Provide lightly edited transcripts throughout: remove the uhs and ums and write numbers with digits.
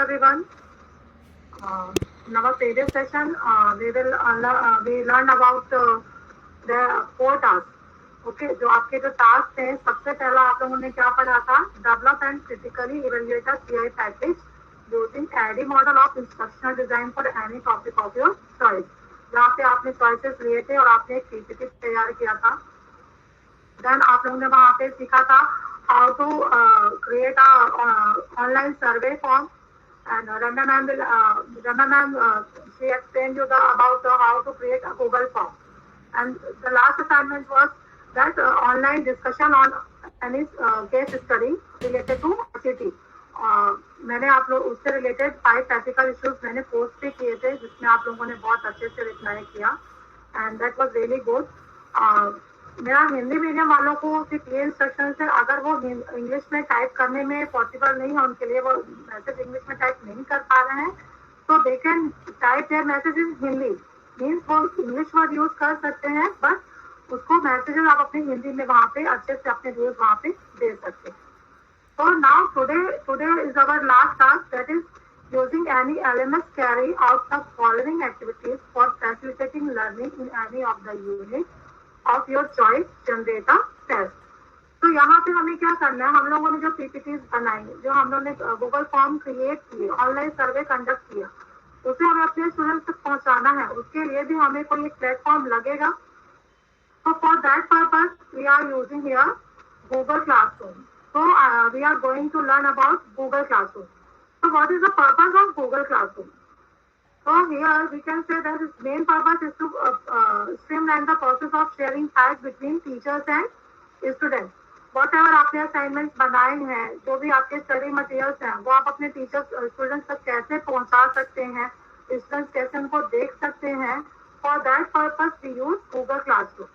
everyone. In our previous session, we learned about the four tasks. Okay, जो आपके जो task थे, सबसे पहला आप लोगों ने क्या पढ़ा था? Develop and critically evaluate a CI package using ADDIE model of instructional design for any topic of your choice. जहाँ पे आपने choices लिए थे और आपने एक PPT तैयार किया था. Then आप लोगों ने वहाँ पे सीखा था how to create a online survey form. And Randa ma'am, she explained you about how to create a Google form. And the last assignment was that online discussion on any case study related to ICT. मैंने आप लोग उससे related 5 practical issues मैंने post भी किए थे जिसमें आप लोगों ने बहुत अच्छे से रिप्लाई किया and that was really good. मेरा हिंदी मीडियम वालों को सिर्फ ये इंस्ट्रक्शन है, अगर वो इंग्लिश में टाइप करने में पॉसिबल नहीं है उनके लिए, वो मैसेज इंग्लिश में टाइप नहीं कर पा रहे हैं, तो they can type their message in Hindi. Means वो इंग्लिश वर्ड यूज कर सकते हैं बट उसको मैसेजेस आप अपनी हिंदी में वहाँ पे अच्छे से अपने व्यूज वहाँ पे दे सकते हैं. So now today is our last task, that is using any LMS carry out the following activities for facilitating learning in any of the units of your choice. Generate a test. तो यहाँ पे हमें क्या करना है, हम लोगों ने जो PPTs बनाई, जो हम लोगों ने गूगल फॉर्म क्रिएट किए, ऑनलाइन सर्वे कंडक्ट किया, उसे हमें अपने स्टूडेंट्स तक पहुँचाना है. उसके लिए भी हमें कोई एक प्लेटफॉर्म लगेगा. So for that purpose we are using here Google Classroom. So we are going to learn about Google Classroom. So what is the purpose of Google Classroom? So here we can say that its main purpose is to streamline the process of sharing facts between teachers and students. Whatever आपने assignments बनाए हैं, जो भी आपके study materials हैं, वो आप अपने teachers students तक कैसे पहुंचा सकते हैं, students कैसे उनको देख सकते हैं. For that purpose we use Google Classroom.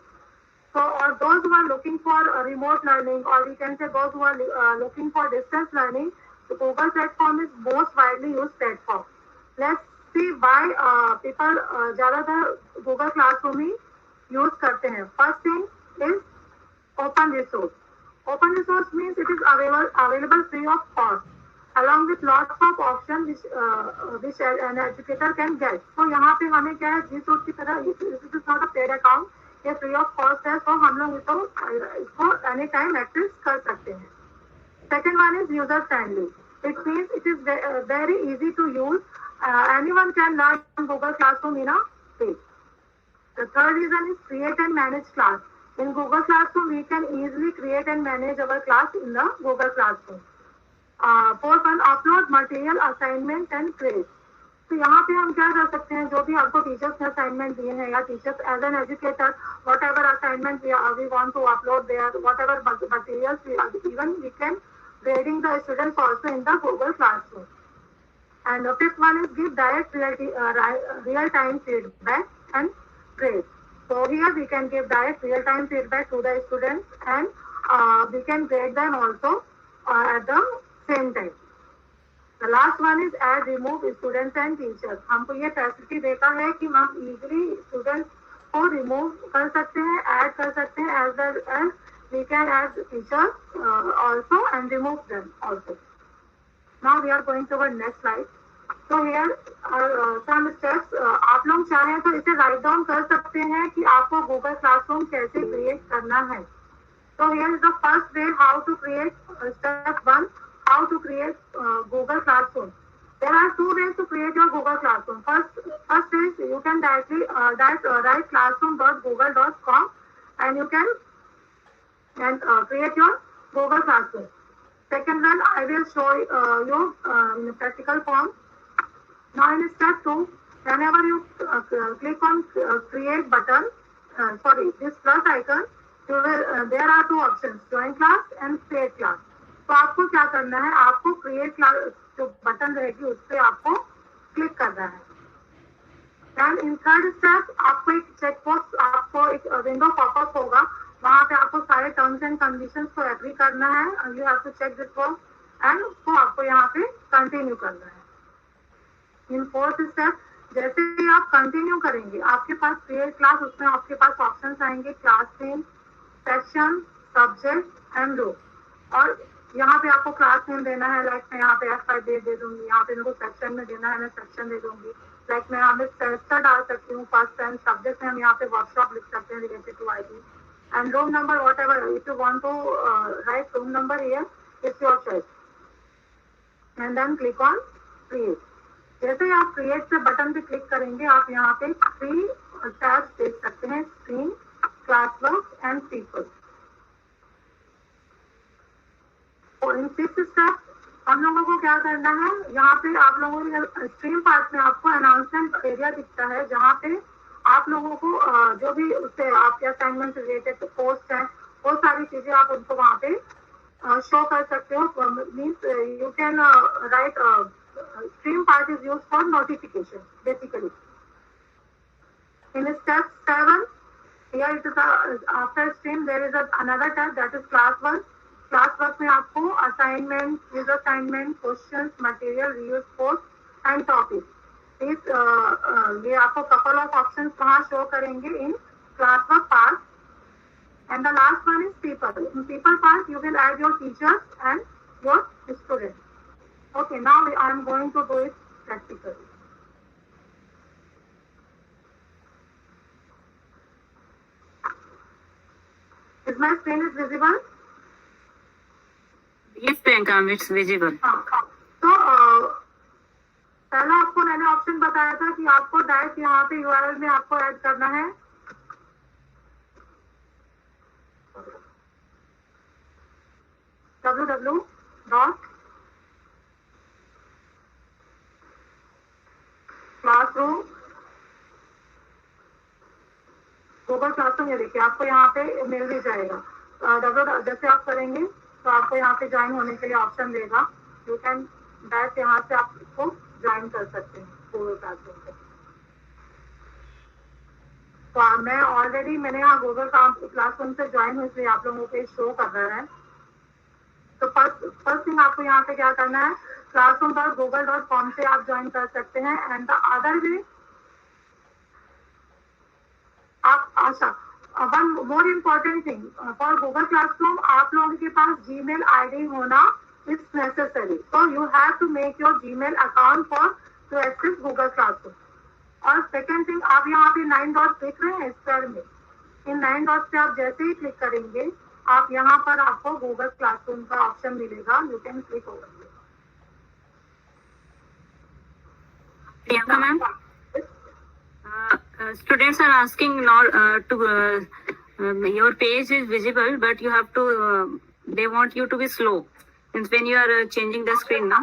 So those who are looking for remote learning, or we can say those who are looking for distance learning, the Google platform is most widely used platform. Let's see why people ज़्यादातर Google Classroom ही use करते हैं. First thing is open resource. Open resource means it is available free of cost, along with lots of options which an educator can get. So यहाँ पे हमें क्या है, resource की तरह, this is not a paid account, ये free of cost है, तो हम लोग इसको एनी टाइम एक्सेस कर सकते हैं. Second one is user friendly. It means it is very easy to use. Anyone can learn Google classroom in a day. The third reason is create and manage class. In Google classroom we can easily create and manage our class in the Google classroom. Fourth one, upload material, assignment and grades. तो यहाँ पे हम क्या कर सकते हैं, जो भी आपको टीचर्स ने असाइनमेंट दिए हैं, या teachers as an educator whatever assignment we want to upload there, whatever materials, even we can grading the students also in the Google Classroom. And the fifth one is give direct real time feedback and grade. So here we can give direct real time feedback to the students, and we can grade them also at the same time. The last one is add remove students and teachers. हमको ये facility देता है कि हम easily students को remove कर सकते हैं, ऐड कर सकते हैं, as well as we can add teachers also and remove them also. Now we are going to our next slide. So here are some steps. आप लोग चाहें तो इसे राइट डाउन कर सकते हैं कि आपको गूगल क्लासरूम कैसे क्रिएट करना है. So here is the first way how to create. Step 1, how to create Google Classroom. There are two ways to create your Google Classroom. First is you can directly write classroom.google.com and you can create your Google Classroom. Second one, I will show you in a practical form. Now in step 2, whenever you click on create button, this plus icon, there are two options, join class and create class. तो आपको क्या करना है, आपको create class जो button रहेगी उस पर आपको क्लिक करना है. एंड इन थर्ड स्टेप आपको एक चेकबॉक्स, आपको एक विंडो पॉपअप होगा, वहां पे आपको सारे टर्म्स एंड कंडीशंस को एग्री करना है. You have to check this form and उसको आपको यहाँ पे कंटिन्यू करना है. इन फोर्थ स्टेप जैसे ही आप कंटिन्यू करेंगे, आपके पास क्रिएट क्लास, उसमें आपके पास ऑप्शंस आएंगे, class name, section, subject and row. और यहाँ पे आपको क्लास नेम देना है, लाइक मैं यहाँ पे F5 दे दूंगी, यहाँ पे मेरे को सेक्शन में देना है, मैं सेक्शन दे दूंगी, लाइक मैं यहाँ पे सेमेस्टर डाल सकती हूँ, फर्स्ट एंड सब्जेक्ट में हम यहाँ पे वर्कशॉप लिख सकते हैं related to IT and room number whatever, if you want to write room number here it's your choice and then click on create. जैसे ही आप क्रिएट से बटन पे क्लिक करेंगे आप यहाँ पे 3 टैब्स देख सकते हैं, screen, class work and people. और इन 6 स्टेप हम लोगों को क्या करना है, यहाँ पे आप लोगों ने स्ट्रीम पार्ट में आपको अनाउंसमेंट एरिया दिखता है जहाँ पे आप लोगों को जो भी उससे आपके असाइनमेंट रिलेटेड पोस्ट है वो सारी चीजें आप उनको वहाँ पे शो कर सकते हो। Means you can write stream part is used for notification basically. In step 7 here it is after stream there is another tab that is class work. Class work में आपको assignment, quiz assignment, questions, material, reuse post and topic इस ये आपको couple of options वहाँ show करेंगे in class work part. And the last one is people. In people part you will add your teachers and your students. Okay, now I am going to do it practically. Is my screen is visible? Yes, Priyanka, it's visible. तो पहला आपको मैंने option बताया था कि आपको direct यहाँ पे URL में आपको ऐड करना है www.classroom गूगल क्लासरूम। ये देखिए आपको यहाँ पे मिल भी जाएगा। जैसे आप करेंगे तो आपको यहाँ पे ज्वाइन होने के लिए ऑप्शन देगा, यू कैन डायरेक्ट यहाँ से आप इसको ज्वाइन कर सकते हैं गूगल क्लासरूम पे। तो मैं ऑलरेडी मैंने यहाँ गूगल क्लासरूम से ज्वाइन हुई, इसलिए आप लोगों को शो कर रहा है। तो फर्स्ट थिंग आपको यहाँ पे क्या करना है, classroom.google.com से आप ज्वाइन कर सकते हैं। एंड द अदर वे आप one more important thing for Google classroom, आप लोगों के पास जीमेल आईडी होना is necessary. So you have to make your Gmail account for to access Google classroom. और सेकेंड थिंग, आप यहाँ पे 9 डॉट्स देख रहे हैं स्क्वायर में, इन 9 डॉट्स पे आप जैसे ही क्लिक करेंगे आप यहाँ पर आपको गूगल क्लासरूम का ऑप्शन मिलेगा, you can click over. Priyanka ma'am, students are asking not your page is visible, but you have to they want you to be slow. Since when you are changing the screen now,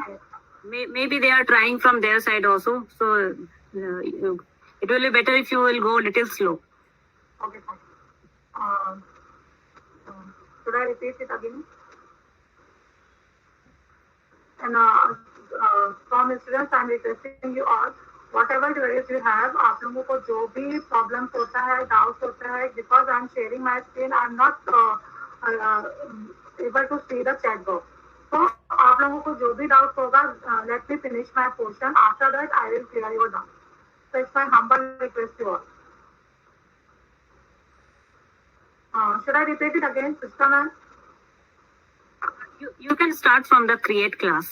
maybe they are trying from their side also. So it will be better if you will go a little slow. Okay, fine. Should I repeat it again? And from students, I am requesting you all, whatever queries you have, आप लोगों को जो भी problems होता है, doubts होता है, because I am sharing my screen, I am not able to see the chat box. So आप लोगों को जो भी doubts होगा, let me finish my portion. After that, I will clear your doubts. So it's my humble request to all. Should I repeat it again, sister ma'am? You can start from the create class.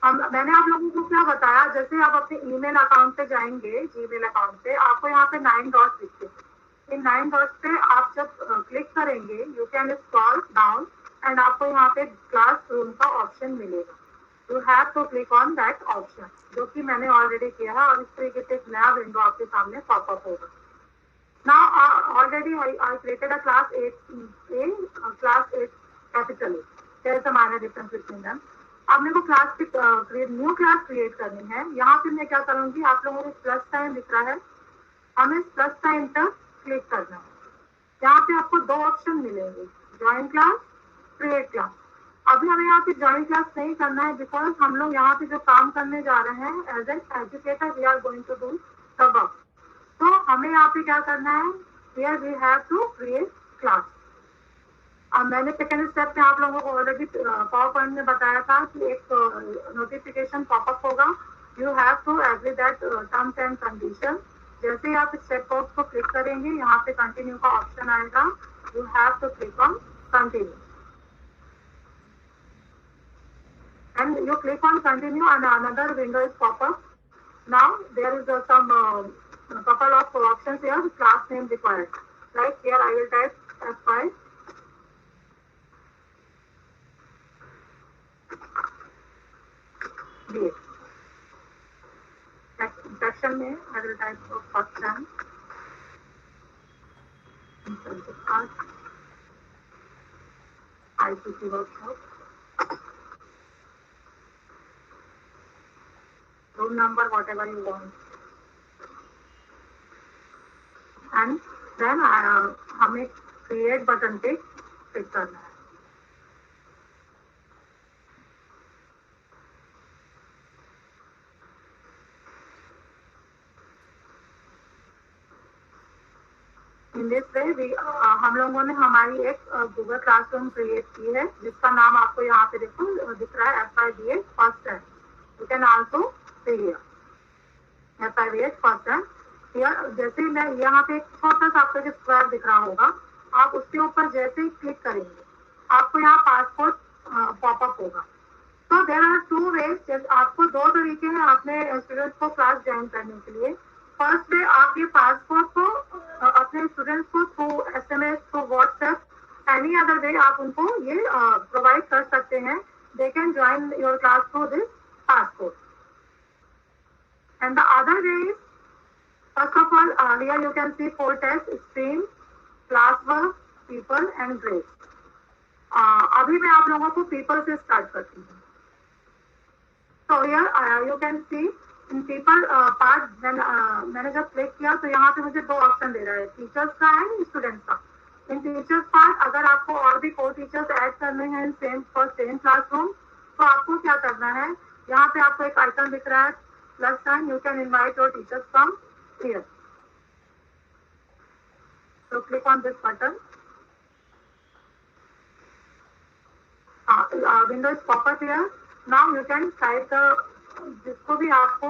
मैंने आप लोगों को क्या बताया, जैसे आप अपने email account पे जाएंगे, जीमेल अकाउंट पे आपको यहाँ पे 9 डॉट्स दिखते हैं। इन 9 डॉट्स पे आप जब क्लिक करेंगे you can scroll down and आपको यहाँ पे क्लासरूम का ऑप्शन मिलेगा। You have to click on that option, जो कि मैंने ऑलरेडी किया है, और इस तरीके से एक नया विंडो आपके सामने पॉपअप होगा। Now already I created a class 8A, class 8 capital A. There is a minor difference between them. अब मेरे को न्यू क्लास क्रिएट करनी है। यहाँ पे मैं क्या करूँगी, आप लोगों को प्लस साइन दिख रहा है, हमें इस प्लस साइन पर क्लिक करना है। यहाँ पे आपको 2 ऑप्शन मिलेंगे, ज्वाइन क्लास, क्रिएट क्लास। अभी हमें यहाँ पे ज्वाइन क्लास नहीं करना है, बिकॉज हम लोग यहाँ पे जो काम करने जा रहे हैं as an educator we are going to do the work. तो हमें यहाँ पे क्या करना है, here we have to create class. अब मैंने सेकेंड स्टेप में आप लोगों को ऑलरेडी पावर पॉइंट में बताया था कि एक नोटिफिकेशन पॉपअप होगा, you have to agree that terms and condition. जैसे ही आप इस चेक बॉक्स को क्लिक करेंगे यहाँ पे कंटिन्यू का ऑप्शन आएगा, you have to click on continue. and you click on continue and another window is pop up. Now there is some couple of options here, class name required. Like here I will type F5. BA. Section में I will type first time. Intensive art. ICT workshop. Room number, whatever you want. And then हमें create button पे click करना है. In this way हम लोगों ने हमारी एक गूगल क्लासरूम क्रिएट की है जिसका नाम आपको यहाँ पे देखो दिख रहा है FIBA first time. You can also see here FIBA first time. जैसे ही मैं यहाँ पे एक छोटा सा आपको जो स्क्वायर दिख रहा होगा, आप उसके ऊपर जैसे ही क्लिक करेंगे आपको यहाँ पासपोर्ट पॉपअप होगा. तो देयर आर टू वेज. आपको दो तरीके हैं अपने स्टूडेंट्स को क्लास ज्वाइन करने के लिए. फर्स्ट वे आप ये पासपोर्ट को अपने स्टूडेंट्स को through SMS, through WhatsApp, any other way आप उनको ये प्रोवाइड कर सकते हैं. They can join your class through this passport. And the other way is first of all here you can see 4 tests: stream, classwork, people and grades. अभी मैं आप लोगों को people से स्टार्ट करती हूँ. So here you can see in people part मैंने जब क्लिक किया तो यहाँ पे मुझे दो ऑप्शन दे रहा है, टीचर्स का एंड स्टूडेंट्स का. इन टीचर्स पार्ट अगर आपको और भी को टीचर्स ऐड करने हैं इन सेम क्लासरूम तो आपको क्या करना है, यहाँ पे आपको एक आइकन दिख रहा है plus sign. You can invite your teachers from here. So click on this button. Window is pop up here. Now you can type the जिसको भी आपको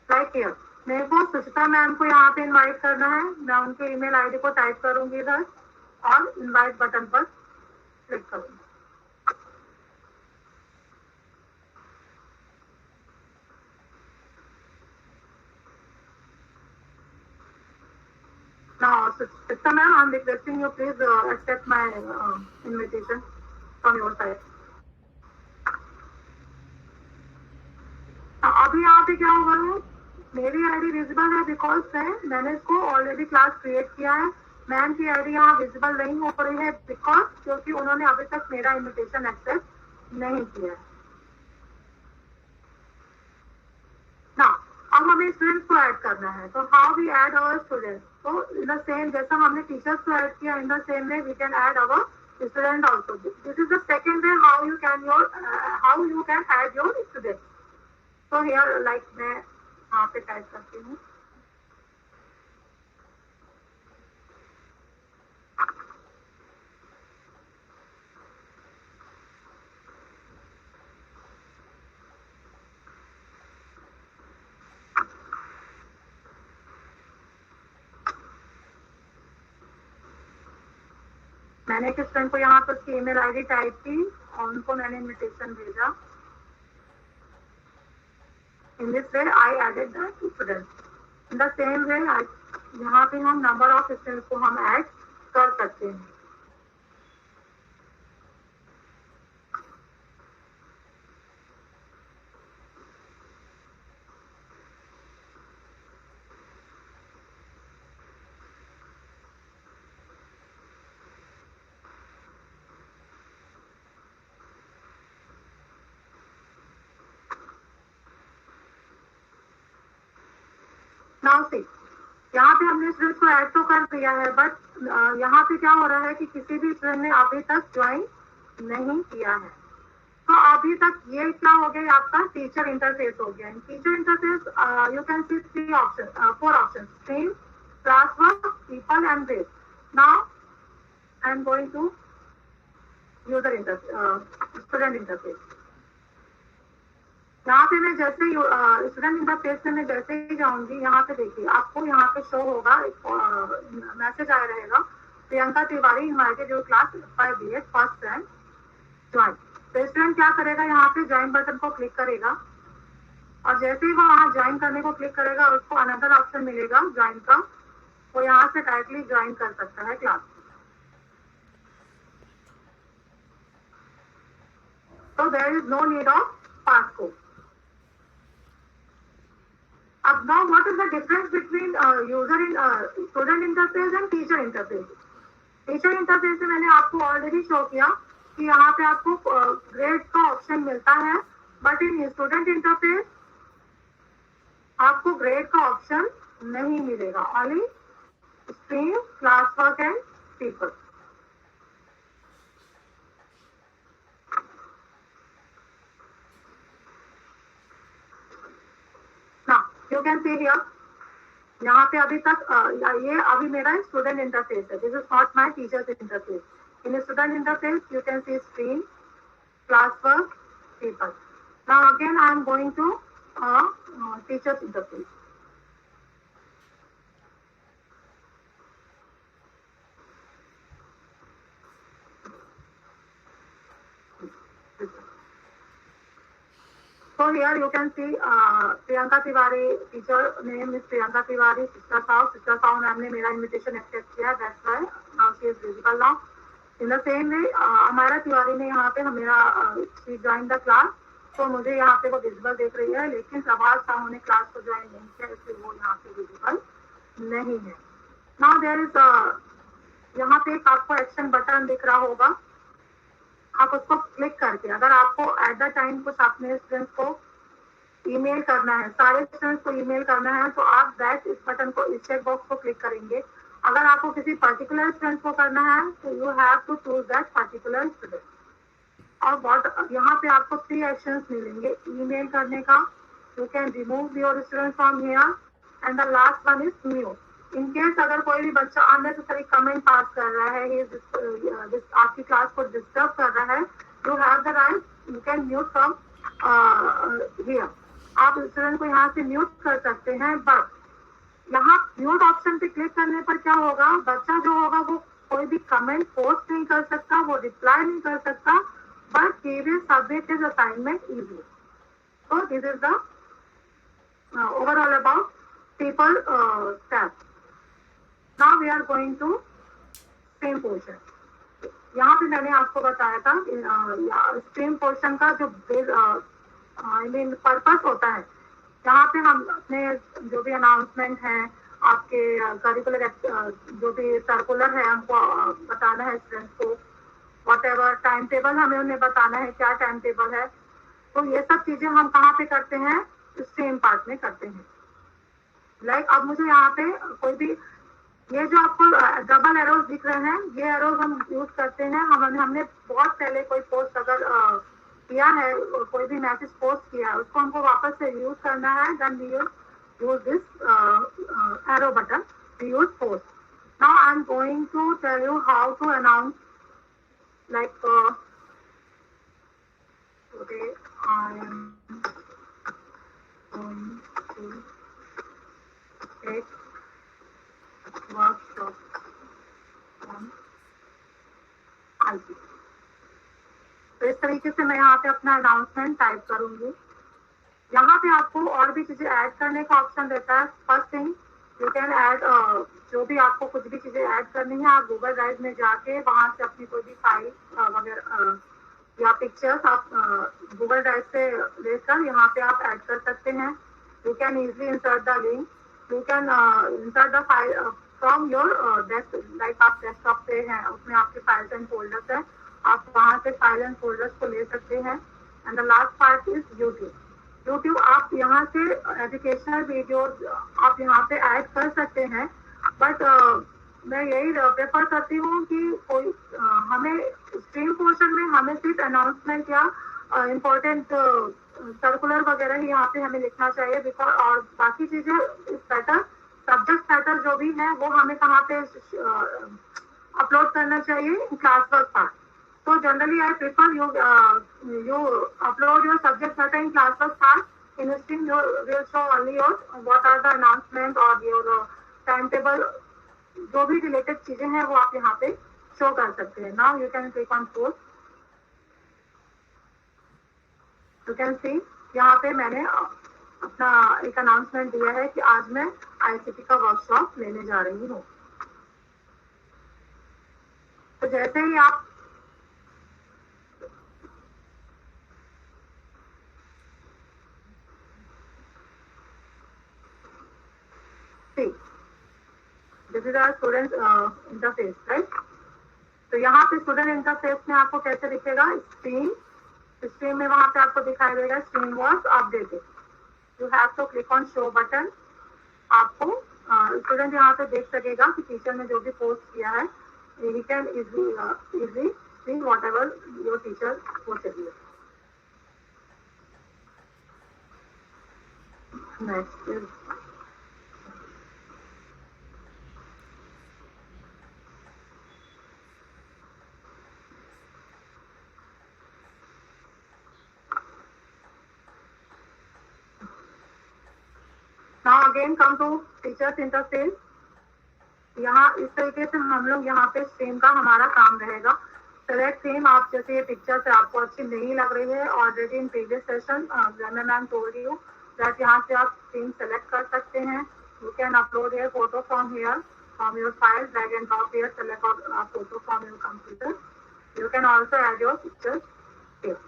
लाइक हियर. मेरे को सुचिता मैम को यहाँ पे इनवाइट करना है. मैं उनके ईमेल आईडी को टाइप करूंगी इधर और इनवाइट बटन पर क्लिक करूंगी. Now, Suchita ma'am, I'm requesting you please accept my invitation from your side. अभी यहाँ पे क्या हुआ है, मेरी आईडी विजिबल है बिकॉज मैंने इसको ऑलरेडी क्लास क्रिएट किया है. मैम की आईडी यहाँ विजिबल नहीं हो रही है बिकॉज क्योंकि उन्होंने अभी तक मेरा इन्विटेशन एक्सेप्ट नहीं किया है. ना अब हमें स्टूडेंट्स को ऐड करना है. तो how we add our students. तो इन द सेम जैसा हमने टीचर्स को ऐड किया in the same way we can add our student also. This is the second way how you can add your students. So here like मैं यहाँ पे type करती हूँ. मैंने एक स्टूडेंट को यहाँ पर उसकी ईमेल आईडी टाइप की और उनको मैंने इनविटेशन भेजा. In this way I added the student. In the same way यहाँ पे हम नंबर ऑफ स्टूडेंट्स को हम ऐड कर सकते हैं. नाउ सी यहाँ पे हमने स्टूडेंट को ऐड तो कर दिया है बट यहाँ पे क्या हो रहा है कि किसी भी स्टूडेंट ने अभी तक ज्वाइन नहीं किया है. तो अभी तक ये क्या हो गया आपका टीचर इंटरफेस हो गया. Teacher interface you can see 4 option: stream, classwork, people and grade. Now I am going to user interface, student interface. यहाँ पे मैं जैसे ही स्टूडेंट इंटरफेस में मैं जैसे ही जाऊंगी यहाँ पे देखिए आपको यहाँ पे शो होगा एक मैसेज आया रहेगा Priyanka Tiwari invited your class by BS first rank join. तो स्टूडेंट क्या करेगा, यहाँ पे ज्वाइन बटन को क्लिक करेगा और जैसे ही वो वहाँ ज्वाइन करने को क्लिक करेगा उसको अनदर ऑप्शन मिलेगा ज्वाइन का, वो यहाँ से डायरेक्टली ज्वाइन कर सकता है class. So there is no need of passcode. Now what is the difference between student interface and teacher interface? Teacher interface में मैंने आपको ऑलरेडी शो किया कि यहाँ पे आपको ग्रेड का ऑप्शन मिलता है, बट इन स्टूडेंट इंटरफेस आपको ग्रेड का ऑप्शन नहीं मिलेगा, only stream, class work and people. You can see here, यहाँ पे अभी तक ये अभी मेरा स्टूडेंट इंटरफेस है, this is not my teachers interface. In student interface you can see stream, class work, people. Now again I am going to teachers interface. So here you can see Priyanka Tiwari, teacher name is Priyanka Tiwari, Sister Sao ma'am ने मेरा invitation accept किया, that's why now she is visible now. In the same way हमारा तिवारी ने यहाँ पे मेरा she joined the class, तो मुझे यहाँ पे वो विजिबल देख रही है, लेकिन प्रभास साहू ने क्लास को ज्वाइन नहीं किया, इसलिए वो यहाँ पे विजिबल नहीं है। Now there is यहाँ पे एक आपको एक्शन बटन दिख रहा होगा, आप उसको क्लिक करके अगर आपको एट द टाइम कुछ अपने स्टूडेंट्स को ईमेल करना है, सारे स्टूडेंट्स को ईमेल करना है, तो आप दैट इस बटन को, इस चेक बॉक्स को क्लिक करेंगे। अगर आपको किसी पर्टिकुलर स्टूडेंट को करना है तो you have to choose that particular student. और बहुत यहाँ पे आपको 3 एक्शंस मिलेंगे ईमेल करने का, you can remove your student from here, and the last one is mute. In case अगर कोई भी बच्चा अननेसेसरी कमेंट पास कर रहा है, आपकी क्लास को डिस्टर्ब कर रहा है, you have the right, you can mute from here. आप स्टूडेंट को यहाँ से म्यूट कर सकते हैं, बट यहाँ म्यूट ऑप्शन पे क्लिक करने पर क्या होगा, बच्चा जो होगा वो कोई भी कमेंट पोस्ट नहीं कर सकता, वो रिप्लाई नहीं कर सकता, but he will submit his assignment easily. So this is the overall about people tab. Now we are going to stream portion. यहाँ पे मैंने आपको बताया था स्ट्रीम पोर्शन का जो आई मीन पर्पस होता है, यहाँ पे हम अपने जो भी अनाउंसमेंट है, आपके करिकुलर जो भी सर्कुलर है, हमको बताना है स्टूडेंट्स को, वॉट एवर टाइम टेबल हमें उन्हें बताना है, क्या टाइम टेबल है, तो ये सब चीजें हम कहाँ पे करते हैं, स्ट्रीम पार्ट में करते हैं। लाइक अब मुझे यहाँ पे कोई भी ये जो आपको डबल एरोज दिख रहे हैं, ये एरोज हम यूज करते हैं। हमने बहुत पहले कोई पोस्ट अगर किया है, कोई भी मैसेज पोस्ट किया है, उसको हमको वापस से यूज करना है, then we use this arrow button, we use post. Now I am going to tell you how to announce, like today I am going to take workshop on IT. तो इस तरीके से मैं यहाँ पे अपना अनाउंसमेंट टाइप करूंगी। यहाँ पे आपको और भी चीजें ऐड करने का ऑप्शन देता है। First thing you can add, जो भी आपको कुछ भी चीजें ऐड करनी है, आप गूगल ड्राइव में जाके वहां से अपनी कोई भी फाइल वगैरह या पिक्चर्स आप गूगल ड्राइव से लेकर यहाँ पे आप ऐड कर सकते हैं। You can easily insert the link, you can insert the file from your desk, like आप डेस्कटॉप पे हैं, उसमें आपके फाइल्स एंड फोल्डर्स है, आप वहां से फाइल एंड फोल्डर्स को ले सकते हैं। And the last part is YouTube आप यहाँ से एजुकेशनल वीडियोस आप यहाँ पे ऐड कर सकते हैं, बट मैं यही प्रेफर करती हूँ कि कोई हमें स्ट्रीम पोर्शन में हमें सिर्फ अनाउंसमेंट या इम्पोर्टेंट सर्कुलर वगैरह ही यहाँ पे हमें लिखना चाहिए, बिकॉज और बाकी चीजें बेटर सब्जेक्ट मैटर जो भी है वो हमें कहाँ पे अपलोड करना चाहिए, class work part. So generally, I prefer you upload your subject matter in classwork part. In stream, you will show only your what are the announcement or your timetable जो भी रिलेटेड चीजें हैं वो आप यहाँ पे शो कर सकते हैं. Now you can click on post. You can सी यहाँ पे मैंने अपना एक अनाउंसमेंट दिया है कि आज मैं ICT का वर्कशॉप लेने जा रही हूँ. तो जैसे ही आप this is our student interface, right. तो यहाँ पे स्टूडेंट इंटरफेस में आपको कैसे दिखेगा? स्क्रीन में वहां पे आपको दिखाई देगा screen was updated. You have to click on show button. आपको स्टूडेंट यहाँ पे देख सकेगा कि टीचर ने जो भी पोस्ट किया है, he can easily see whatever your teacher posted here. Next is now again come to teachers interface. यहाँ इस तरीके से हम लोग यहाँ पे स्ट्रीम का हमारा काम रहेगा. Select stream. आप जैसे ये पिक्चर से आपको अच्छी नहीं लग रही है, already in previous session ma'am told you that यहाँ से आप स्ट्रीम सेलेक्ट कर सकते हैं. You can upload your photo from here, from your file, drag and drop here, select photo from your computer. You can also add your pictures here.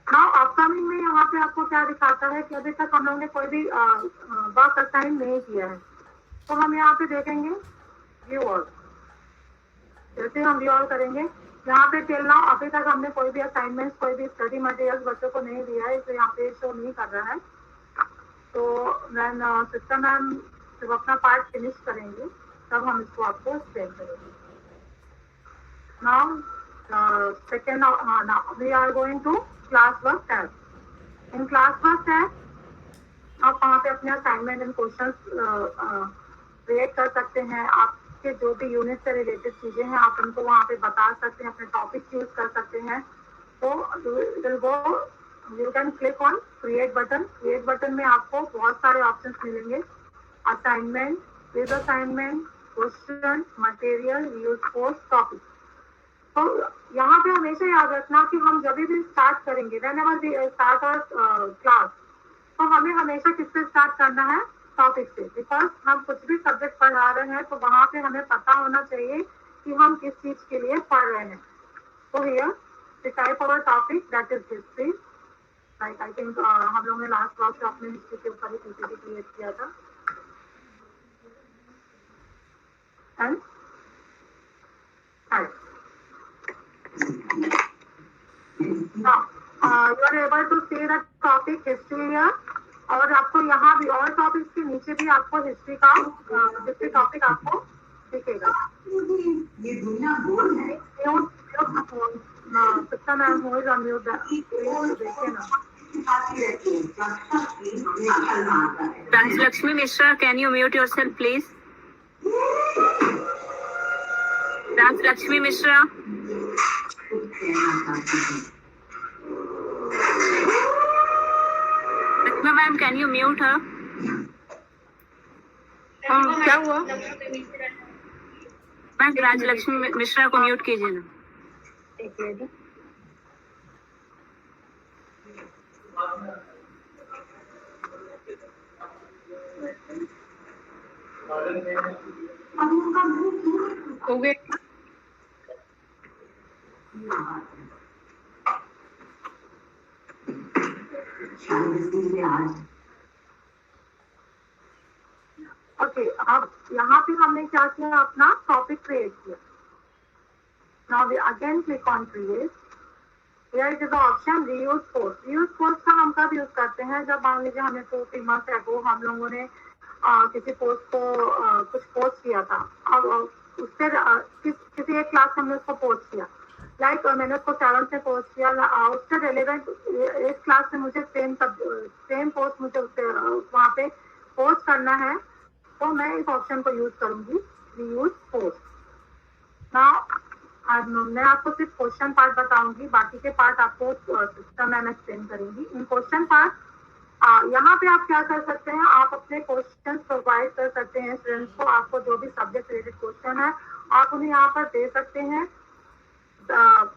Now upcoming में यहाँ पे आपको क्या दिखाता है कि अभी तक हम लोग ने कोई भी वर्क असाइन नहीं किया है. तो हम यहाँ पे देखेंगे व्यू ऑल. जैसे हम व्यू ऑल करेंगे यहाँ पे टिल नाउ अभी तक हमने कोई भी असाइनमेंट, कोई भी स्टडी मटेरियल्स बच्चों को नहीं दिया है, इसे यहाँ पे शो नहीं कर रहा है. तो मैम सिस्टम मैम जब अपना पार्ट फिनिश करेंगे तब हम इसको आपको एक्सप्लेन करेंगे. Now second, now we are going to class work tab. In class work tab आप वहाँ पे अपने असाइनमेंट एंड क्वेश्चन क्रिएट कर सकते हैं. आपके जो भी यूनिट से रिलेटेड चीजें हैं आप उनको वहाँ पे बता सकते हैं, अपने टॉपिक यूज कर सकते हैं. तो you can click on create button. Create button में आपको बहुत सारे ऑप्शंस मिलेंगे. Assignment, with assignment, question, material, use post, topic. तो यहाँ पे हमेशा याद रखना कि हम जब भी स्टार्ट करेंगे, whenever we start our class, तो हमें हमेशा किससे स्टार्ट करना है? टॉपिक से. बिकॉज हम कुछ भी सब्जेक्ट पढ़ा रहे हैं तो वहां पे हमें पता होना चाहिए कि हम किस चीज के लिए पढ़ रहे हैं. तो here the type of topic that is history. Like I think हम लोगों ने लास्ट वर्कशॉप में हिस्ट्री के ऊपर ही पीपीटी क्रिएट किया था. And you are able to see the topic history here. और आपको यहाँ भी और टॉपिक्स के नीचे भी आपको हिस्ट्री का हिस्ट्री टॉपिक आपको दिखेगा. ये दुनिया गोल है. सिस्टम मैम हो म्यूट देखिए ना. Lakshmi Mishra, can you mute yourself, please? Lakshmi Mishra. Lakshmi ma'am, can you mute her? क्या हुआ? मैम राजलक्ष्मी मिश्रा को म्यूट कीजिए ना. हो गए. ओके, अब यहाँ पे हमने क्या किया? अपना टॉपिक क्रिएट किया. Now we again click on create. Here is the option reuse post. Reuse post का हम कब यूज करते हैं? जब मान लीजिए हमें 2-3 मंथ अगो हम लोगों ने किसी पोस्ट को कुछ पोस्ट किया था. अब उससे किसी एक क्लास में हमने उसको पोस्ट किया. लाइक मैंने उसको 7th में पोस्ट किया. उससे रिलेवेंट एक क्लास में मुझे सेम पोस्ट मुझे वहाँ पे पोस्ट करना है, तो मैं इस ऑप्शन को यूज करूंगी, रीयूज पोस्ट. नाउ मैं आपको सिर्फ क्वेश्चन पार्ट बताऊंगी, बाकी के पार्ट आपको सिस्टम मैम एक्सप्लेन करेंगी. इन क्वेश्चन पार्ट यहाँ पे आप क्या कर सकते हैं, आप अपने क्वेश्चन प्रोवाइड कर सकते हैं स्टूडेंट्स को। आपको जो भी सब्जेक्ट रिलेटेड क्वेश्चन है आप उन्हें यहाँ पर दे सकते हैं।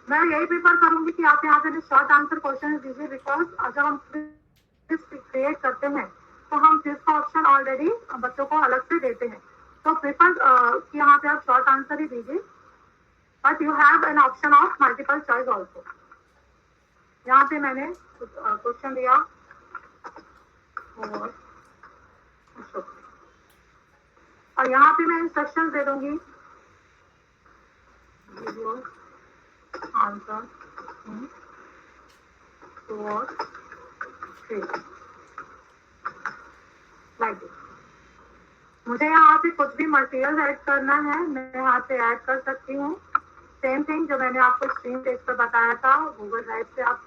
मैं यही प्रेफर करूंगी कि आप यहाँ पे शॉर्ट आंसर क्वेश्चन दीजिए, बिकॉज जब हम क्रिएट करते हैं तो हम क्विज का ऑप्शन ऑलरेडी बच्चों को अलग से देते हैं। तो प्रेफर कि यहाँ पे आप शॉर्ट आंसर ही दीजिए, but you have an option of multiple choice also. यहाँ पे मैंने क्वेश्चन दिया और यहाँ पे मैं इंस्ट्रक्शन दे दूंगी, वीडियो आंसर लाइक दिस। मुझे यहाँ पे कुछ भी मटेरियल ऐड करना है मैं यहाँ पे ऐड कर सकती हूँ। सेम थिंग जो मैंने आपको स्क्रीन पेज पर बताया था, गूगल ड्राइव से आप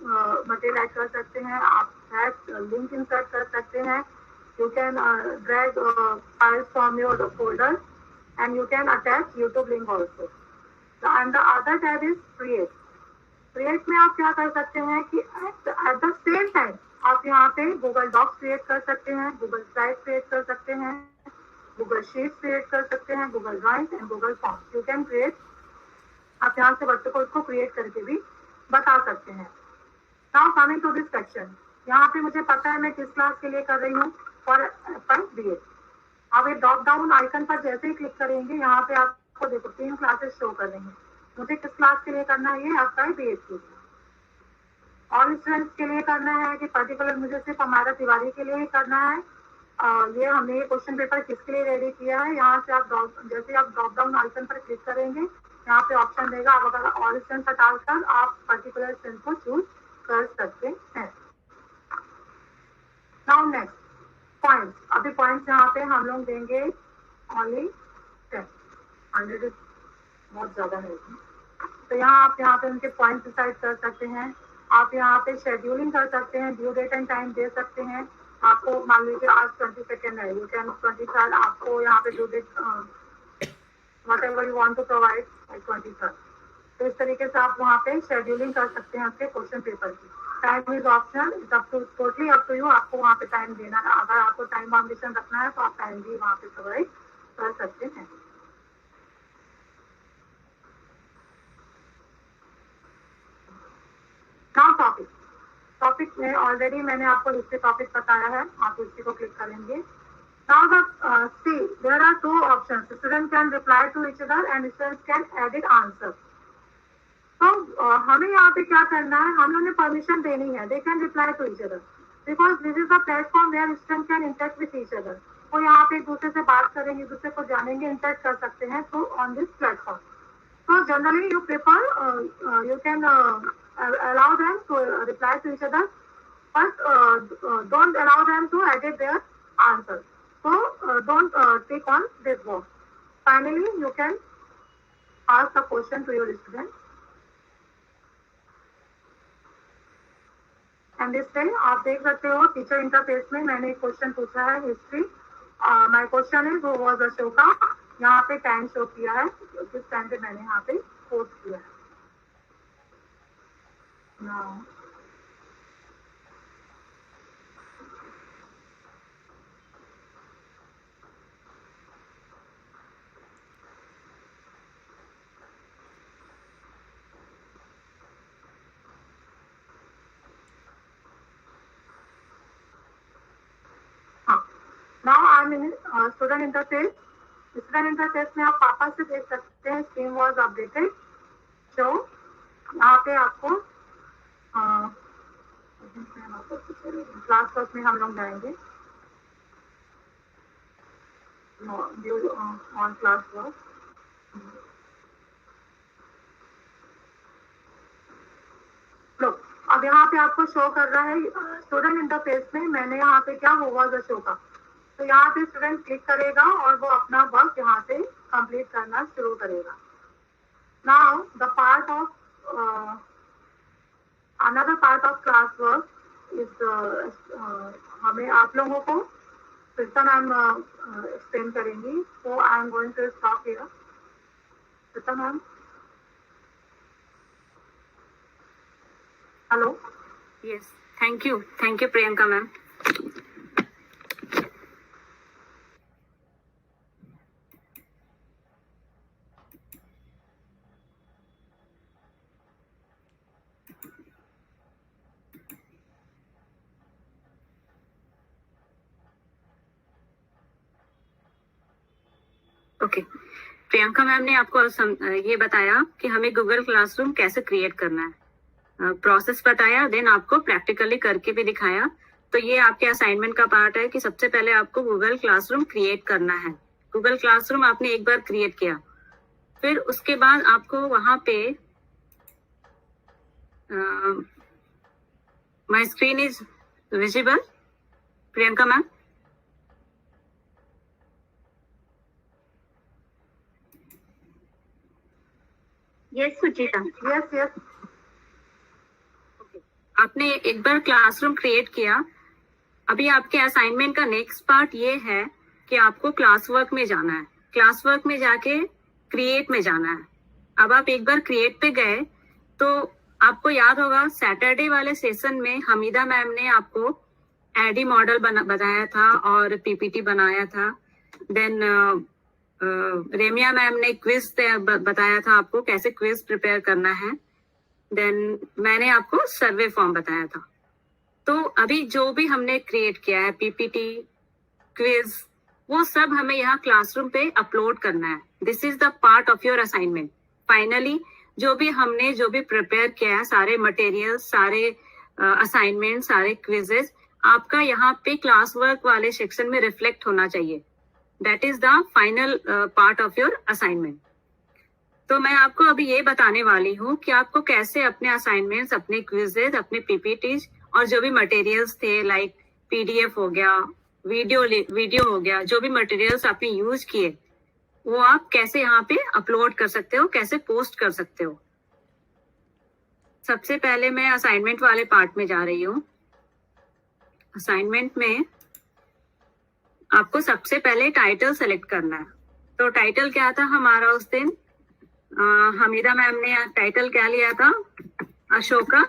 मटेरियल ऐड कर सकते हैं, आप लिंक इंसर्ट कर सकते हैं। You can drag files from your folder and you can attach YouTube link also. And the other tab is create. Create में आप क्या कर सकते हैं कि एट द सेम टाइम आप यहाँ पे गूगल डॉक्स क्रिएट कर सकते हैं, गूगल स्लाइड क्रिएट कर सकते हैं, गूगल शीट क्रिएट कर सकते हैं, Google drive and Google form. You can create. आप यहाँ से बच्चों को उसको क्रिएट करके भी बता सकते हैं। Now coming to this section, यहाँ पे मुझे पता है मैं किस क्लास के लिए कर रही हूँ, फॉर एप्पल BA। अब ये ड्रॉप डाउन आइकन पर जैसे ही क्लिक करेंगे यहाँ पे आपको देखो 3 क्लासेस शो कर रही हैं। मुझे किस क्लास के लिए करना है, ये आपका BA के ऑल स्टूडेंट्स के लिए करना है कि पर्टिकुलर मुझे सिर्फ हमारा तिवारी के लिए ही करना है। ये हमने ये क्वेश्चन पेपर किसके लिए रेडी किया है, यहाँ से आप जैसे आप ड्रॉप डाउन आइकन पर क्लिक करेंगे यहाँ पे ऑप्शन देगा, आप अगर ऑल स्टूडेंट्स हटाकर आप पर्टिकुलर स्टूडेंट को चूज कर सकते हैं। Now next points. अभी पॉइंट्स यहाँ पे हम लोग देंगे ओनली 10, 100 बहुत ज्यादा है। तो यहाँ पे उनके पॉइंट डिसाइड कर सकते हैं। आप यहाँ पे शेड्यूलिंग कर सकते हैं, ड्यू डेट एंड टाइम दे सकते हैं। आपको मान लीजिए आज 22 है, यू कैन 23 आपको यहाँ पे due date whatever you want to provide by 23rd। तो इस तरीके से आप वहाँ पे शेड्यूलिंग कर सकते हैं आपके क्वेश्चन पेपर की। Time is optional, it's up to totally up to you, आपको वहाँ पे टाइम देना है। अगर आपको टाइम बाउंडेशन रखना है तो आप टाइम भी वहाँ पे प्रोवाइड कर सकते हैं। नाउ टॉपिक में ऑलरेडी मैंने आपको हिस्ट्री टॉपिक बताया है, आप हिस्ट्री को क्लिक करेंगे। Now see, there are 2 options. Students can reply to each other and students can edit answer. तो हमें यहाँ पे क्या करना है, हम लोगों ने परमिशन देनी है। They can reply to each other because this is the platform where students can interact with each other। वो यहाँ पे एक दूसरे से बात करेंगे, एक दूसरे को जानेंगे, इंटरेक्ट कर सकते हैं तो on this platform। So generally you prefer you can allow them to reply to each other, but don't allow them to edit their answers। So don't take on this work। Finally, you can ask a question to your student, and this way आप देख सकते हो teacher interface में मैंने एक question पूछा है history. My question is who was Ashoka. यहाँ पे टाइम शो किया है, किस टाइम पे मैंने यहाँ पे पोस्ट किया है। Now, now I M in student interface. Student interface में आप पापा से देख सकते हैं स्क्रीन वॉज अपडेटेड। तो यहाँ पे आपको क्लास वर्क में हम लोग जाएंगे ऑन क्लास वर्क। लो अब यहाँ पे आपको शो कर रहा है स्टूडेंट इंटरफेस में मैंने यहाँ पे क्या हुआ अशोका। तो यहाँ पे स्टूडेंट क्लिक करेगा और वो अपना वर्क यहाँ से कंप्लीट करना शुरू करेगा। Now the part of another part of class work is हमें आप लोगों को प्रीता मैम एक्सप्लेन करेंगी। तो I am going to stop here. Preeta ma'am, Hello. Yes. Thank you, Priyanka ma'am. Okay, Priyanka ma'am ने आपको ये बताया कि हमें गूगल क्लासरूम कैसे क्रिएट करना है, प्रोसेस बताया, देन आपको प्रैक्टिकली करके भी दिखाया। तो ये आपके असाइनमेंट का पार्ट है कि सबसे पहले आपको गूगल क्लासरूम क्रिएट करना है। गूगल क्लासरूम आपने एक बार क्रिएट किया, फिर उसके बाद आपको वहां पे my screen is visible, Priyanka ma'am? Yes Suchita. Yes yes. आपने एक बार क्लासरूम क्रिएट किया, अभी आपके असाइनमेंट का नेक्स्ट पार्ट ये है कि आपको क्लास वर्क में जाना है। क्लास वर्क में जाके क्रिएट में जाना है। अब आप एक बार क्रिएट पे गए तो आपको याद होगा सैटरडे वाले सेशन में हमीदा मैम ने आपको एडी मॉडल बताया था और पीपीटी बनाया था। देन रेमिया मैम ने क्विज बताया था आपको कैसे क्विज प्रिपेयर करना है। देन मैंने आपको सर्वे फॉर्म बताया था। तो अभी जो भी हमने क्रिएट किया है, पीपीटी, क्विज, वो सब हमें यहाँ क्लासरूम पे अपलोड करना है। This is the part of your assignment. Finally जो भी प्रिपेयर किया है, सारे मटेरियल, सारे असाइनमेंट, सारे क्विजेस आपका यहाँ पे क्लास वर्क वाले सेक्शन में रिफ्लेक्ट होना चाहिए। That is the final part of your assignment. तो मैं आपको अभी ये बताने वाली हूँ कि आपको कैसे अपने असाइनमेंट्स, अपने क्विजेस, अपने पीपीटीज और जो भी मटेरियल्स थे लाइक पीडीएफ हो गया, वीडियो हो गया, जो भी मटेरियल्स आपने यूज किए वो आप कैसे यहाँ पे अपलोड कर सकते हो, कैसे पोस्ट कर सकते हो। सबसे पहले मैं असाइनमेंट वाले पार्ट में जा रही हूँ। असाइनमेंट में आपको सबसे पहले टाइटल सेलेक्ट करना है। तो टाइटल क्या था हमारा उस दिन? हमीदा मैम ने टाइटल क्या लिया था? Ashoka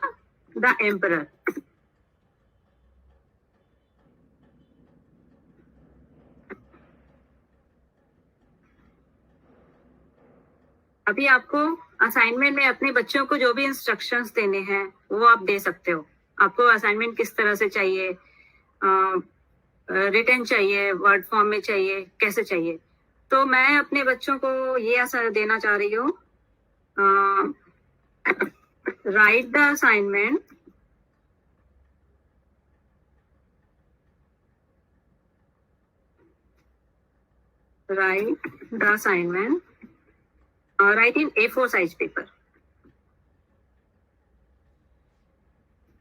the emperor. अभी आपको असाइनमेंट में अपने बच्चों को जो भी इंस्ट्रक्शंस देने हैं वो आप दे सकते हो। आपको असाइनमेंट किस तरह से चाहिए, रिटन चाहिए, वर्ड फॉर्म में चाहिए, कैसे चाहिए। तो मैं अपने बच्चों को ये असर देना चाह रही हूँ, right the assignment right in A4 size paper.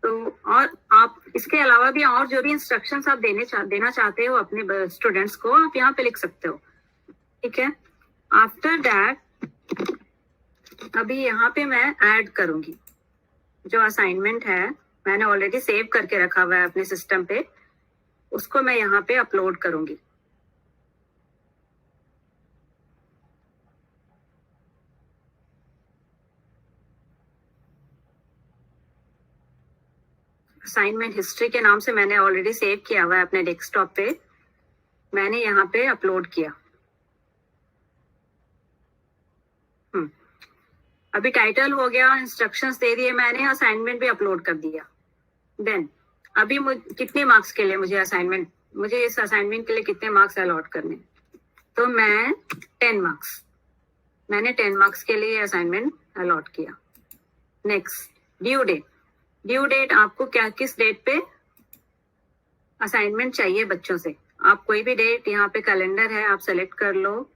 तो और आप इसके अलावा भी और जो भी इंस्ट्रक्शंस आप देना चाहते हो अपने स्टूडेंट्स को, आप यहाँ पे लिख सकते हो। ठीक है। आफ्टर दैट अभी यहाँ पे मैं ऐड करूंगी जो असाइनमेंट है, मैंने ऑलरेडी सेव करके रखा हुआ है अपने सिस्टम पे, उसको मैं यहाँ पे अपलोड करूंगी। असाइनमेंट हिस्ट्री के नाम से मैंने ऑलरेडी सेव किया हुआ है अपने डेस्कटॉप पे, मैंने यहाँ पे अपलोड किया। अभी टाइटल हो गया, इंस्ट्रक्शंस दे दिए मैंने, असाइनमेंट भी अपलोड कर दिया। देन अभी कितने मार्क्स के लिए मुझे इस असाइनमेंट के लिए कितने मार्क्स अलॉट करने? तो मैं 10 मार्क्स, मैंने 10 मार्क्स के लिए असाइनमेंट अलॉट किया। नेक्स्ट, ड्यू डेट आपको किस डेट पे असाइनमेंट चाहिए बच्चों से? आप कोई भी डेट, यहाँ पे कैलेंडर है, आप सेलेक्ट कर लो।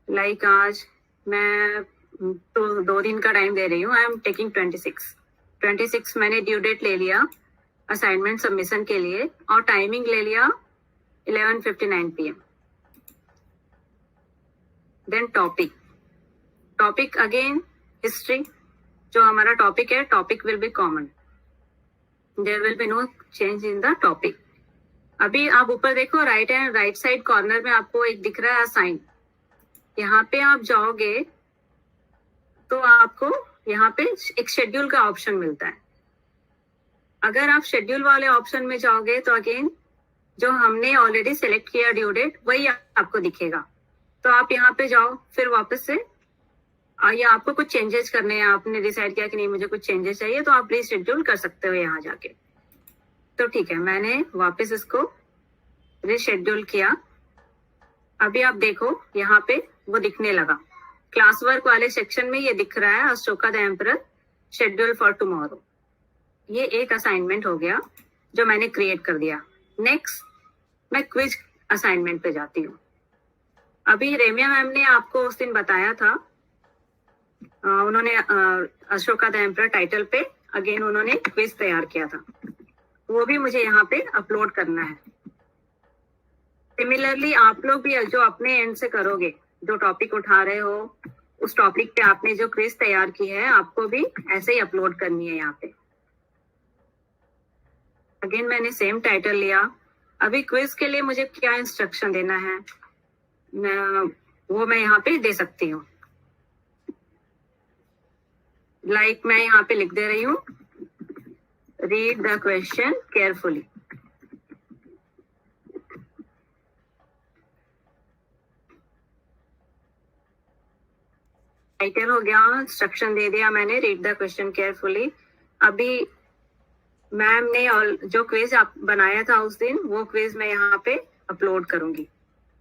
लाइक आज मैं तो 2 दिन का टाइम दे रही हूँ, आई एम टेकिंग 26 मैंने ड्यू डेट ले लिया असाइनमेंट सबमिशन के लिए, और टाइमिंग ले लिया 11:59 PM। Then topic again history, जो हमारा टॉपिक है, topic will be common, there will be no change in the topic. अभी आप ऊपर देखो, राइट साइड कॉर्नर में आपको एक दिख रहा है असाइन, यहाँ पे आप जाओगे तो आपको यहाँ पे एक शेड्यूल का ऑप्शन मिलता है। अगर आप शेड्यूल वाले ऑप्शन में जाओगे तो अगेन जो हमने ऑलरेडी सेलेक्ट किया ड्यू डेट वही आपको दिखेगा। तो आप यहाँ पे जाओ, फिर वापस से या आपको कुछ चेंजेस करने हैं, आपने डिसाइड किया कि नहीं मुझे कुछ चेंजेस चाहिए, तो आप रीशेड्यूल कर सकते हो यहाँ जाके। तो ठीक है, मैंने वापस इसको रीशेड्यूल किया। अभी आप देखो यहाँ पे वो दिखने लगा, क्लास वर्क वाले सेक्शन में ये दिख रहा है Ashoka the emperor schedule for tomorrow. ये एक असाइनमेंट हो गया जो मैंने क्रिएट कर दिया। नेक्स्ट मैं क्विज असाइनमेंट पे जाती हूँ। अभी रेमिया मैम ने आपको उस दिन बताया था, उन्होंने अशोका द एम्परर टाइटल पे अगेन उन्होंने क्विज तैयार किया था, वो भी मुझे यहाँ पे अपलोड करना है। सिमिलरली आप लोग भी जो अपने एंड से करोगे, जो टॉपिक उठा रहे हो उस टॉपिक पे आपने जो क्विज तैयार की है आपको भी ऐसे ही अपलोड करनी है यहाँ पे। अगेन मैंने सेम टाइटल लिया। अभी क्विज के लिए मुझे क्या इंस्ट्रक्शन देना है वो मैं यहाँ पे दे सकती हूँ। लाइक मैं यहाँ पे लिख दे रही हूँ, read the question carefully. Title हो गया, इंस्ट्रक्शन दे दिया मैंने, रीड द क्वेश्चन केयरफुली। अभी मैम ने और जो क्विज आप बनाया था उस दिन वो क्विज मैं यहाँ पे अपलोड करूंगी।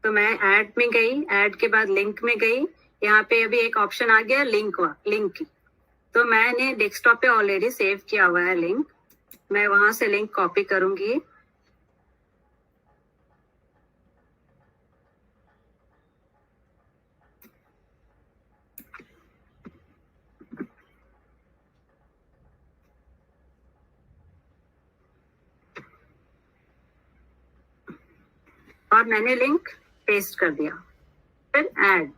तो मैं ऐड में गई, ऐड के बाद लिंक में गई, यहाँ पे अभी एक ऑप्शन आ गया लिंक की। तो मैंने डेस्कटॉप पे ऑलरेडी सेव किया हुआ है लिंक, मैं वहां से लिंक कॉपी करूंगी। और मैंने लिंक पेस्ट कर दिया, फिर ऐड।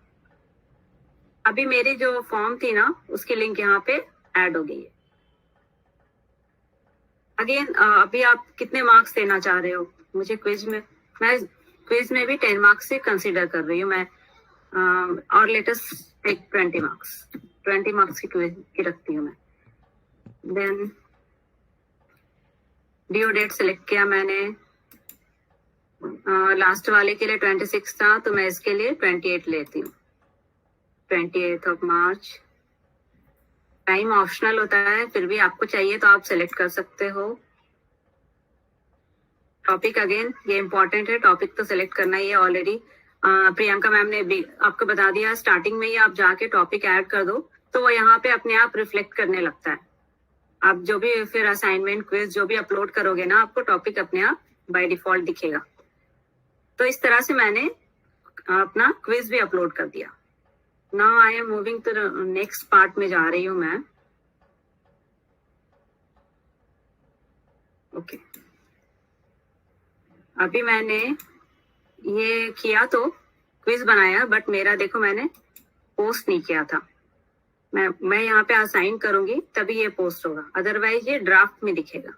अभी मेरी जो फॉर्म थी ना उसकी लिंक यहाँ पे ऐड हो गई है। अगेन अभी आप कितने मार्क्स देना चाह रहे हो मुझे क्विज में? मैं क्विज में भी 10 मार्क्स से कंसीडर कर रही हूँ मैं, और लेटेस्ट एक 20 मार्क्स की क्विज की रखती हूँ मैं। देन ड्यू डेट सिलेक्ट किया मैंने, लास्ट वाले के लिए 26 था तो मैं इसके लिए 28 लेती हूँ, 28 ऑफ मार्च। टाइम ऑप्शनल होता है, फिर भी आपको चाहिए तो आप सेलेक्ट कर सकते हो। टॉपिक अगेन ये इंपॉर्टेंट है, टॉपिक तो सेलेक्ट करना ही है। ऑलरेडी प्रियंका मैम ने भी आपको बता दिया, स्टार्टिंग में ही आप जाके टॉपिक ऐड कर दो तो वो यहाँ पे अपने आप रिफ्लेक्ट करने लगता है। आप जो भी फिर असाइनमेंट क्विज जो भी अपलोड करोगे ना आपको टॉपिक अपने आप बाय डिफॉल्ट दिखेगा। तो इस तरह से मैंने अपना क्विज भी अपलोड कर दिया। Now I am moving to the next part में जा रही हूँ मैं। ओके अभी मैंने ये किया तो क्विज बनाया, बट मेरा देखो मैंने पोस्ट नहीं किया था। मैं यहाँ पे असाइन करूंगी तभी ये पोस्ट होगा, अदरवाइज ये ड्राफ्ट में दिखेगा।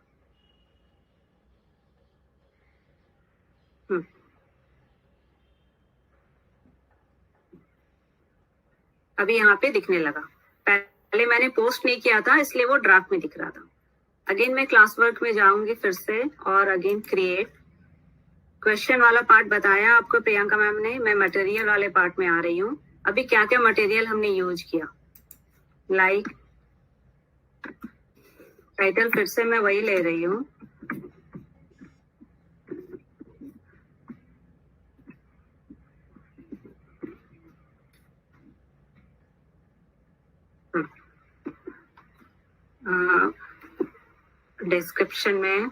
अभी यहाँ पे दिखने लगा, पहले मैंने पोस्ट नहीं किया था इसलिए वो ड्राफ्ट में दिख रहा था। अगेन मैं क्लास वर्क में जाऊंगी फिर से, और अगेन क्रिएट क्वेश्चन वाला पार्ट बताया आपको प्रियंका मैम ने। मैं मटेरियल वाले पार्ट में आ रही हूँ। अभी क्या क्या मटेरियल हमने यूज किया, लाइक टाइटल फिर से मैं वही ले रही हूँ, डिस्क्रिप्शन में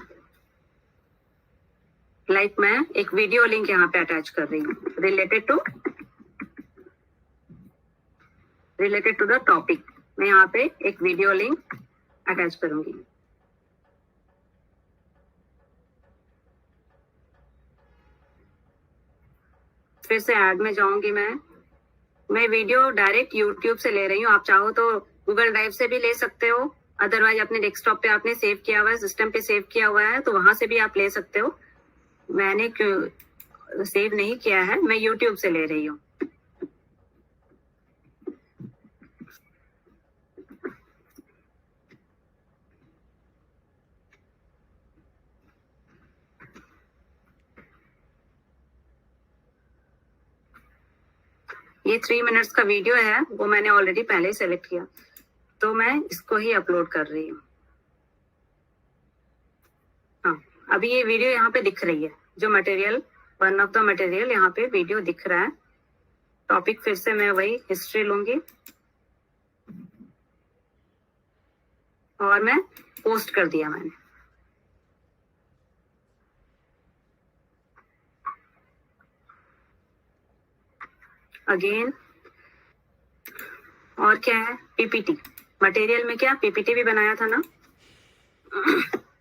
लाइक मैं एक वीडियो लिंक यहाँ पे अटैच कर रही हूँ रिलेटेड टू द टॉपिक। मैं यहाँ पे एक वीडियो लिंक अटैच करूंगी। फिर से ऐड में जाऊंगी मैं वीडियो डायरेक्ट यूट्यूब से ले रही हूँ। आप चाहो तो गूगल ड्राइव से भी ले सकते हो, अदरवाइज अपने डेस्कटॉप पे आपने सेव किया हुआ है, सिस्टम पे सेव किया हुआ है तो वहां से भी आप ले सकते हो। मैंने सेव नहीं किया है, मैं यूट्यूब से ले रही हूँ। ये 3 मिनट्स का वीडियो है, वो मैंने ऑलरेडी पहले ही सेलेक्ट किया, तो मैं इसको ही अपलोड कर रही हूँ। हाँ, अभी ये वीडियो यहाँ पे दिख रही है, जो material, one of the material यहाँ पे वीडियो दिख रहा है। टॉपिक फिर से मैं वही हिस्ट्री लूंगी और मैं पोस्ट कर दिया मैंने। अगेन और क्या है, पीपीटी मटेरियल में क्या पीपीटी भी बनाया था ना,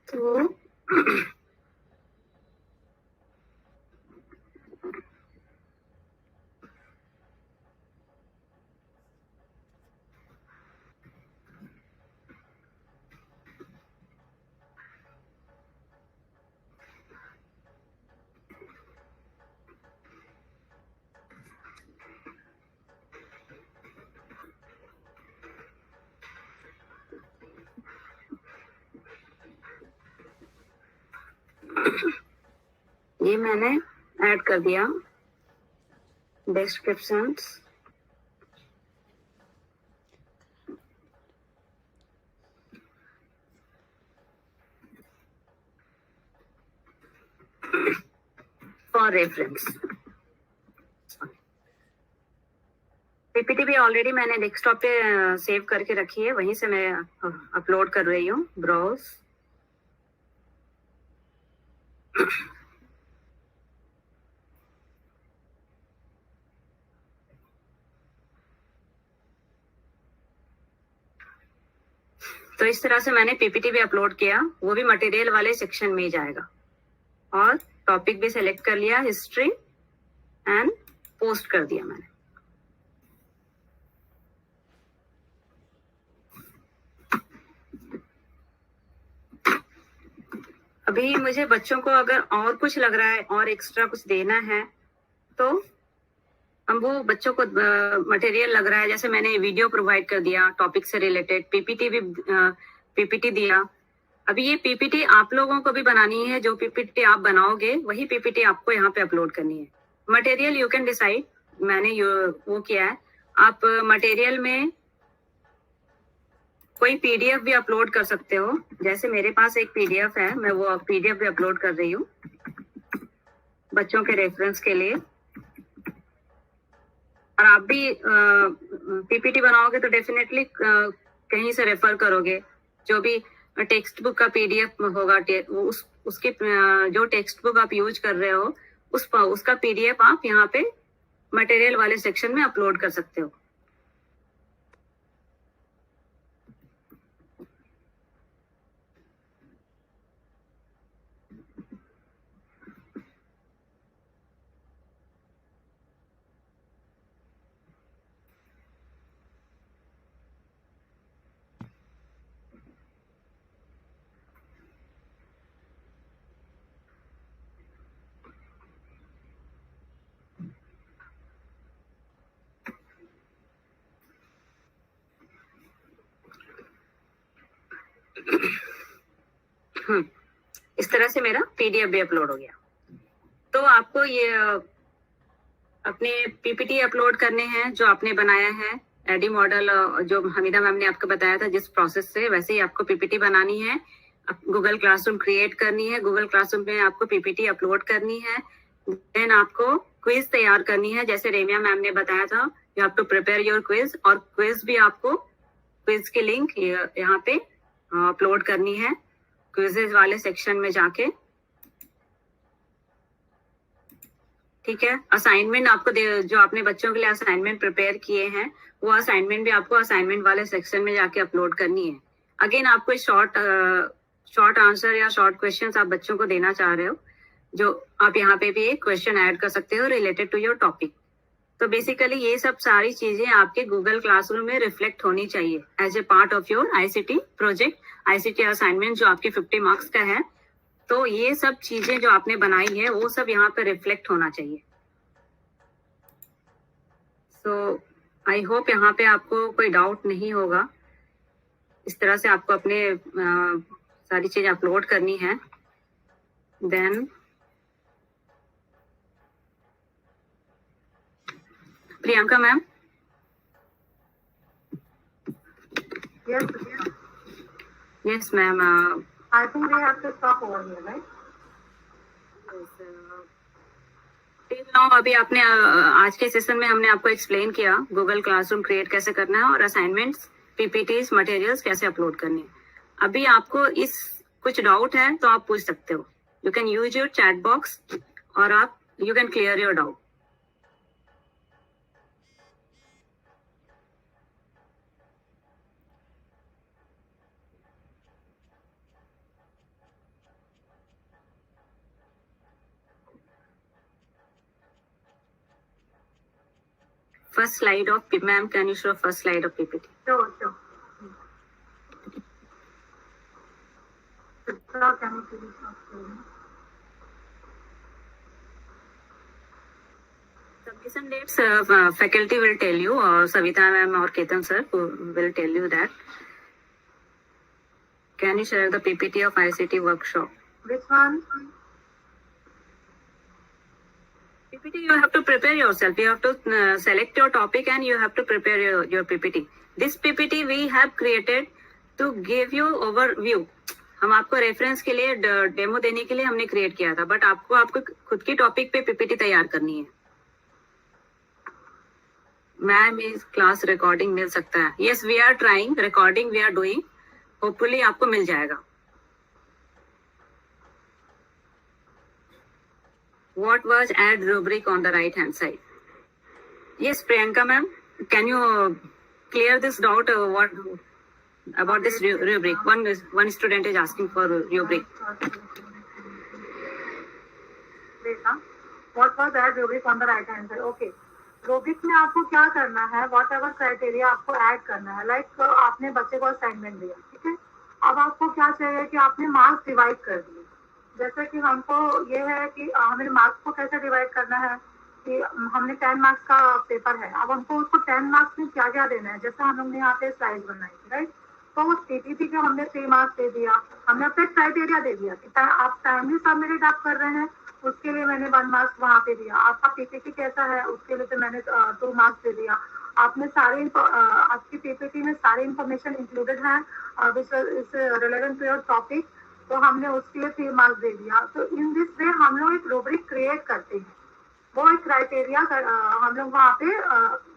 तो ये मैंने ऐड कर दिया डिस्क्रिप्शंस। फॉर रेफरेंस पीपीटी भी ऑलरेडी मैंने डेस्कटॉप पे सेव करके रखी है, वहीं से मैं अपलोड कर रही हूँ। ब्राउज तो इस तरह से मैंने पीपीटी भी अपलोड किया, वो भी मटेरियल वाले सेक्शन में ही जाएगा। और टॉपिक भी सिलेक्ट कर लिया, हिस्ट्री, एंड पोस्ट कर दिया मैंने। अभी मुझे बच्चों को अगर और कुछ लग रहा है और एक्स्ट्रा कुछ देना है तो हम वो बच्चों को मटेरियल लग रहा है, जैसे मैंने वीडियो प्रोवाइड कर दिया टॉपिक से रिलेटेड, पीपीटी भी पीपीटी दिया। अभी ये पीपीटी आप लोगों को भी बनानी है, जो पीपीटी आप बनाओगे वही पीपीटी आपको यहाँ पे अपलोड करनी है। मटेरियल यू कैन डिसाइड, मैंने वो किया है। आप मटेरियल में कोई पीडीएफ भी अपलोड कर सकते हो, जैसे मेरे पास एक पीडीएफ है, मैं वो पीडीएफ भी अपलोड कर रही हूँ बच्चों के रेफरेंस के लिए। और आप भी पीपीटी बनाओगे तो डेफिनेटली कहीं से रेफर करोगे, जो भी टेक्स्ट बुक का पीडीएफ होगा, उसके जो टेक्स्ट बुक आप यूज कर रहे हो उसका पीडीएफ आप यहाँ पे मटेरियल वाले सेक्शन में अपलोड कर सकते हो। इस तरह से मेरा पीडीएफ भी अपलोड हो गया। तो आपको ये अपने पीपीटी अपलोड करने हैं जो आपने बनाया है, एडी मॉडल जो हमीदा मैम ने आपको बताया था जिस प्रोसेस से, वैसे ही आपको पीपीटी बनानी है, गूगल क्लासरूम क्रिएट करनी है, गूगल क्लासरूम में आपको पीपीटी अपलोड करनी है, देन आपको क्विज तैयार करनी है, जैसे रेमिया मैम ने बताया था, you have to prepare your quiz. और क्विज भी आपको, क्विज की लिंक यहाँ पे अपलोड करनी है क्विजेज वाले सेक्शन में जाके, ठीक है। असाइनमेंट आपको जो आपने बच्चों के लिए असाइनमेंट प्रिपेयर किए हैं, वो असाइनमेंट भी आपको असाइनमेंट वाले सेक्शन में जाके अपलोड करनी है। अगेन आपको शॉर्ट आंसर या शॉर्ट क्वेश्चंस आप बच्चों को देना चाह रहे हो, जो आप यहाँ पे भी एक क्वेश्चन ऐड कर सकते हो रिलेटेड टू योर टॉपिक। तो बेसिकली ये सब सारी चीजें आपके गूगल क्लासरूम में रिफ्लेक्ट होनी चाहिए as a part of your ICT project, ICT assignment जो आपके 50 मार्क्स का है। तो ये सब चीजें जो आपने बनाई है वो सब यहाँ पे रिफ्लेक्ट होना चाहिए। सो आई होप यहाँ पे आपको कोई डाउट नहीं होगा। इस तरह से आपको अपने सारी चीजें अपलोड करनी है। Then Priyanka ma'am. Yes, Suchita. Yes ma'am. I think we have to stop over here, right? Till now अभी आपने आज के सेशन में हमने आपको एक्सप्लेन किया गूगल क्लासरूम क्रिएट कैसे करना है और असाइनमेंट्स, पीपीटीज, मटेरियल्स कैसे अपलोड करने हैं. अभी आपको इस कुछ डाउट है तो आप पूछ सकते हो. You can use your chat box और आप you can clear your doubt. First slide of ma'am, can you show first slide of PPT? Sure. Suchita, can you please stop sharing? Submission dates, faculty will tell you, or Savita ma'am or Ketan sir will tell you that. Can you share the PPT of ICT workshop? Which one? PPT, you have to prepare yourself. You have to select your topic and you have to prepare your PPT. This PPT we have created to give you overview. हम आपको reference के लिए demo देने के लिए हमने create किया था, बट आपको खुद की टॉपिक पे पीपीटी तैयार करनी है. मैम इस क्लास रिकॉर्डिंग मिल सकता है? Yes, we are trying, recording we are doing. Hopefully आपको मिल जाएगा. What was add rubric on the right hand side? Yes, Priyanka ma'am, can you clear this doubt? What about this rubric? One student is asking for rubric. What was that rubric on the right hand side? Okay. Rubric में आपको क्या करना है, what ever criteria आपको add करना है. Like आपने बच्चे को असाइनमेंट दिया, ठीक है. अब आपको क्या चाहिए कि आपने मार्क्स डिवाइड कर दिए. जैसे कि हमको ये है कि हमें मार्क्स को कैसे डिवाइड करना है कि हमने 10 मार्क्स का पेपर है. अब हमको उसको 10 मार्क्स में क्या क्या देना है. जैसे हम लोग ने यहाँ पे स्लाइड बनाई थी, राइट. तो उस पीपीटी को हमने 3 मार्क्स दे दिया. हमने अपने क्राइटेरिया दे दिया कि आप टाइमली सबमिटेड आप कर रहे हैं, उसके लिए मैंने 1 मार्क्स वहाँ पे दिया. आपका पीपीटी कैसा है उसके लिए तो मैंने 2 मार्क्स दे दिया. आपने सारे आपकी पीपीटी में सारी इंफॉर्मेशन इंक्लूडेड है which is relevant to your topic, तो हमने उसके लिए 3 मार्क्स दे दिया. तो इन दिस वे हम लोग एक रूब्रिक क्रिएट करते हैं. वो एक क्राइटेरिया हम लोग वहाँ पे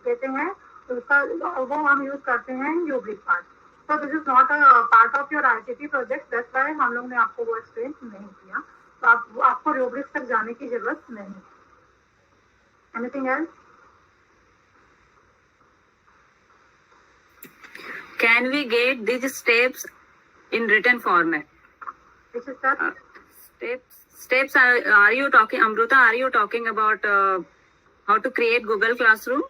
देते हैं, तो उसका वो हम यूज करते हैं रूब्रिक पार्ट. तो this is not a part of your ICT project, that's why हम लोग ने आपको वो एक्सप्लेन नहीं किया. तो आपको रूब्रिक तक जाने की जरूरत नहीं. Anything else? Can we get these steps in written format? Which is that? Steps are you talking, Amruta, are you talking about how to create Google Classroom?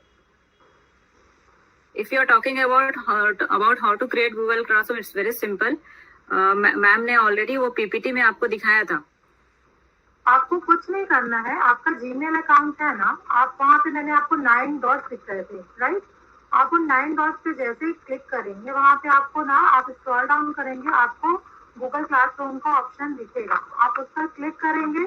If you are talking about how to create Google Classroom, it's very simple. Ma'am ने already वो PPT में आपको दिखाया था. आपको कुछ नहीं करना है. आपका जीमेल अकाउंट है ना, आप वहाँ पे मैंने आपको 9 डॉट्स दिख रहे थे, राइट. आप उन 9 डॉट्स पे जैसे ही क्लिक करेंगे वहाँ पे आपको ना, आप स्क्रॉल डाउन करेंगे, आपको गूगल क्लासरूम का ऑप्शन दिखेगा. आप उस पर क्लिक करेंगे.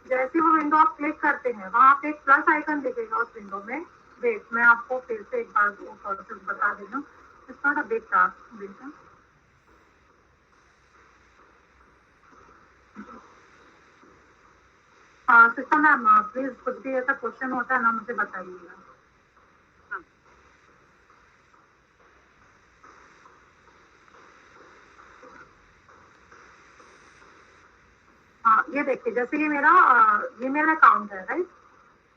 जैसे वो विंडो आप क्लिक करते हैं वहाँ पे एक प्लस आइकन दिखेगा उस विंडो में. वेट, मैं आपको फिर से एक बार वो प्रोसेस बता देना. It's not a big task बेटा. सिस्टर मैम, प्लीज कुछ भी ऐसा क्वेश्चन होता है ना मुझे बताइएगा. हाँ, ये देखिए, जैसे ये मेरा जीमेल अकाउंट है, राइट.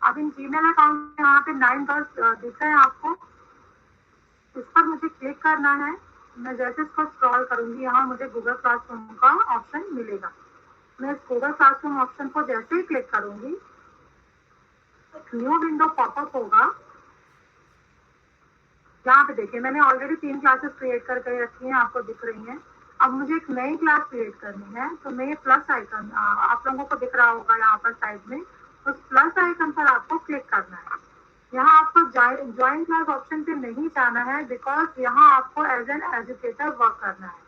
अब इन जीमेल अकाउंट में यहाँ पे 9 डॉट्स दिख रहे हैं आपको. इस पर मुझे क्लिक करना है. मैं जैसे इसको स्क्रॉल करूंगी यहाँ मुझे गूगल क्लासरूम का ऑप्शन मिलेगा. मैं इस गूगल क्लासरूम ऑप्शन को जैसे ही क्लिक करूंगी न्यू विंडो पॉपअप होगा. यहाँ पे देखिए मैंने ऑलरेडी 3 क्लासेस क्रिएट करके रखी हैं, आपको दिख रही हैं. अब मुझे एक नई क्लास क्रिएट करनी है, तो मैं ये प्लस आइकन आप लोगों को दिख रहा होगा यहाँ पर साइड में, उस प्लस आइकन पर आपको क्लिक करना है. यहाँ आपको ज्वाइन क्लास ऑप्शन पे नहीं जाना है, बिकॉज यहाँ आपको एज एन एजुकेटर वर्क करना है.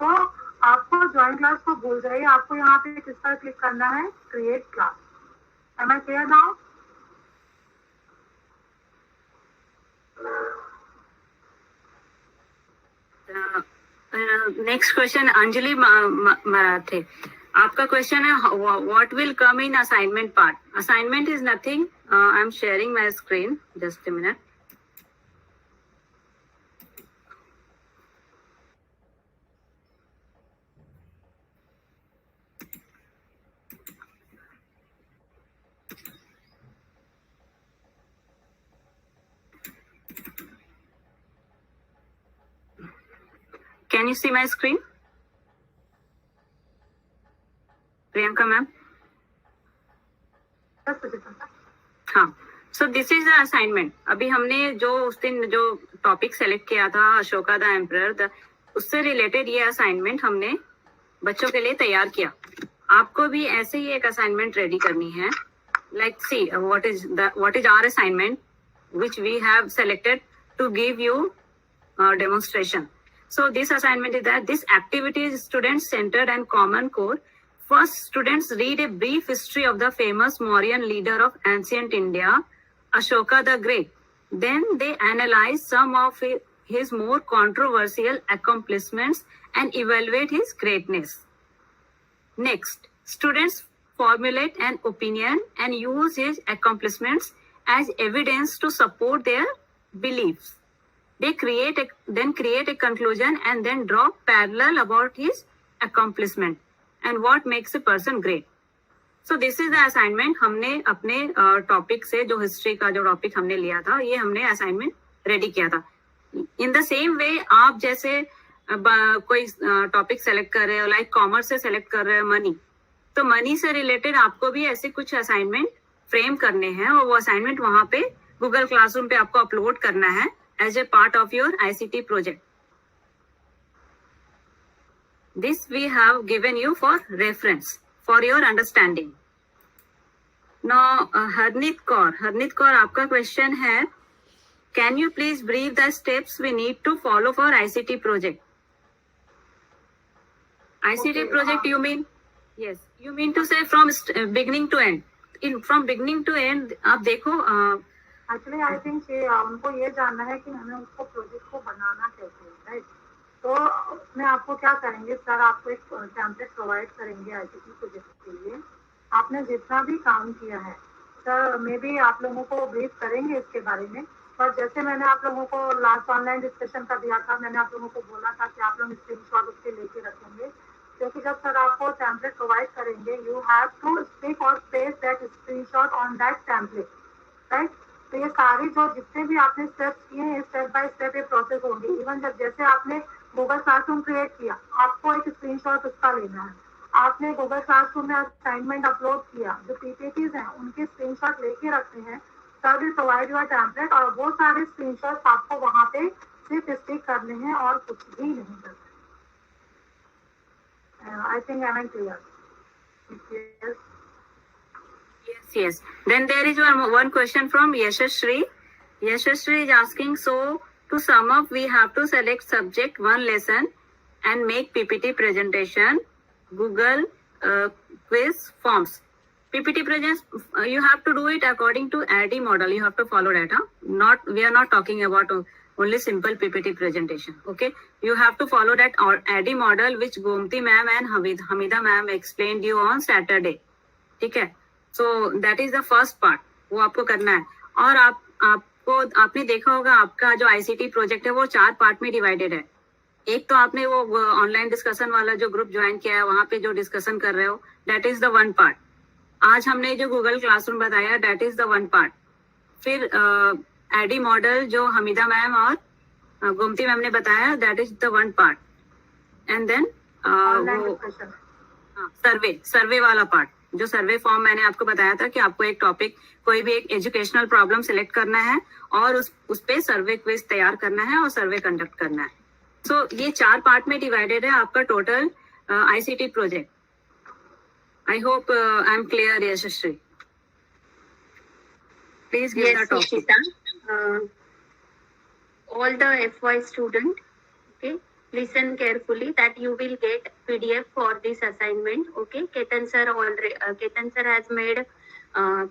तो आपको ज्वाइन क्लास को भूल जाइए. आपको यहाँ पे किस पर क्लिक करना है, create class. Am I clear now? Next question Anjali Marathe, आपका क्वेश्चन है what will come in assignment part. Assignment is nothing. I am sharing my screen, just a minute. Can you see my screen? Priyanka ma'am? Yes, Suchita. हाँ, so this is the assignment. अभी हमने जो उस दिन जो topic select किया था Ashoka the emperor, उससे रिलेटेड ये असाइनमेंट हमने बच्चों के लिए तैयार किया. आपको भी ऐसे ही एक असाइनमेंट रेडी करनी है. Like see what is our assignment which we have selected to give you demonstration. So this assignment is that this activity is student centered and common core. First, students read a brief history of the famous Mauryan leader of ancient India, Ashoka the Great. Then they analyze some of his more controversial accomplishments and evaluate his greatness. Next, students formulate an opinion and use his accomplishments as evidence to support their beliefs. They then create a conclusion and then draw parallel about his accomplishment and what makes a person great. So this is the assignment. हमने अपने topic से जो history का जो topic हमने लिया था, ये हमने असाइनमेंट रेडी किया था. इन द सेम वे आप जैसे कोई टॉपिक सेलेक्ट कर रहे हो, लाइक कॉमर्स से सेलेक्ट कर रहे हो मनी, तो मनी से रिलेटेड आपको भी ऐसे कुछ असाइनमेंट फ्रेम करने हैं और वो असाइनमेंट वहां पे गूगल क्लासरूम पे आपको अपलोड करना है as a part of your ICT project. This we have given you for reference for your understanding. Now Harneet Kaur आपका क्वेश्चन है, can you please brief the steps we need to follow for ICT project. ICT project you mean? Yes, you mean to say from beginning to end. From beginning to end आप देखो. Actually I think उनको ये जानना है कि हमें उसको project को बनाना कैसे है, राइट. तो उसमें आपको क्या करेंगे सर, आपको एक टेम्पलेट प्रोवाइड करेंगे ICT प्रोजेक्ट के लिए. आपने जितना भी काम किया है सर, मे बी आप लोगों को ब्रीफ करेंगे इसके बारे में. पर जैसे मैंने आप लोगों को लास्ट ऑनलाइन डिस्कशन का दिया था, मैंने आप लोगों को बोला था कि आप लोग स्क्रीनशॉट उसके लेके रखेंगे, क्योंकि जब सर आपको टेम्पलेट प्रोवाइड करेंगे यू हैव टू स्टिक और paste that screenshot on that template, right. तो ये सारी जो जितने भी आपने स्टेप्स किए हैं, स्टेप बाय स्टेप ये प्रोसेस होंगे. इवन जब जैसे आपने गूगल क्लासरूम क्रिएट किया, आपको एक स्क्रीनशॉट उसका लेना है. आपने गूगल क्लासरूम में असाइनमेंट अपलोड किया, जो PPTs हैं उनके स्क्रीनशॉट लेके रखते हैं. Sir will provide your template और वो सारे स्क्रीनशॉट आपको वहाँ पे सिर्फ स्टिक करने हैं और कुछ भी नहीं करना. I think I am clear. Yes. Then there is one question from Yashashri. Yashashri is asking, so to sum up, we have to select subject, one lesson, and make PPT presentation, Google quiz forms. PPT presentation, you have to do it according to ADDIE model. You have to follow that. We are not talking about only simple PPT presentation. Okay, you have to follow that ADDIE model which Gomti ma'am and Hamida ma'am explained you on Saturday. ठीक है, so that is the first part. वो आपको करना है. और आपने देखा होगा आपका जो ICT प्रोजेक्ट है वो 4 पार्ट में डिवाइडेड है. एक तो आपने वो ऑनलाइन डिस्कशन वाला जो ग्रुप ज्वाइन किया है, वहां पे जो डिस्कशन कर रहे हो, दैट इज द 1 पार्ट. आज हमने जो गूगल क्लासरूम बताया, दैट इज द 1 पार्ट. फिर ADDIE मॉडल जो हमीदा मैम और गोमती मैम ने बताया, that is the 1 part. And then survey वाला पार्ट, जो सर्वे फॉर्म मैंने आपको बताया था कि आपको एक टॉपिक, कोई भी एक एजुकेशनल प्रॉब्लम सिलेक्ट करना है और उस पे सर्वे क्विज तैयार करना है और सर्वे कंडक्ट करना है. सो ये 4 पार्ट में डिवाइडेड है आपका total ICT project. I hope I am clear, Yashashri. Please give the topic. Suchita. All the FY student, okay, listen carefully that you will get PDF for this assignment. Okay, Ketan sir has made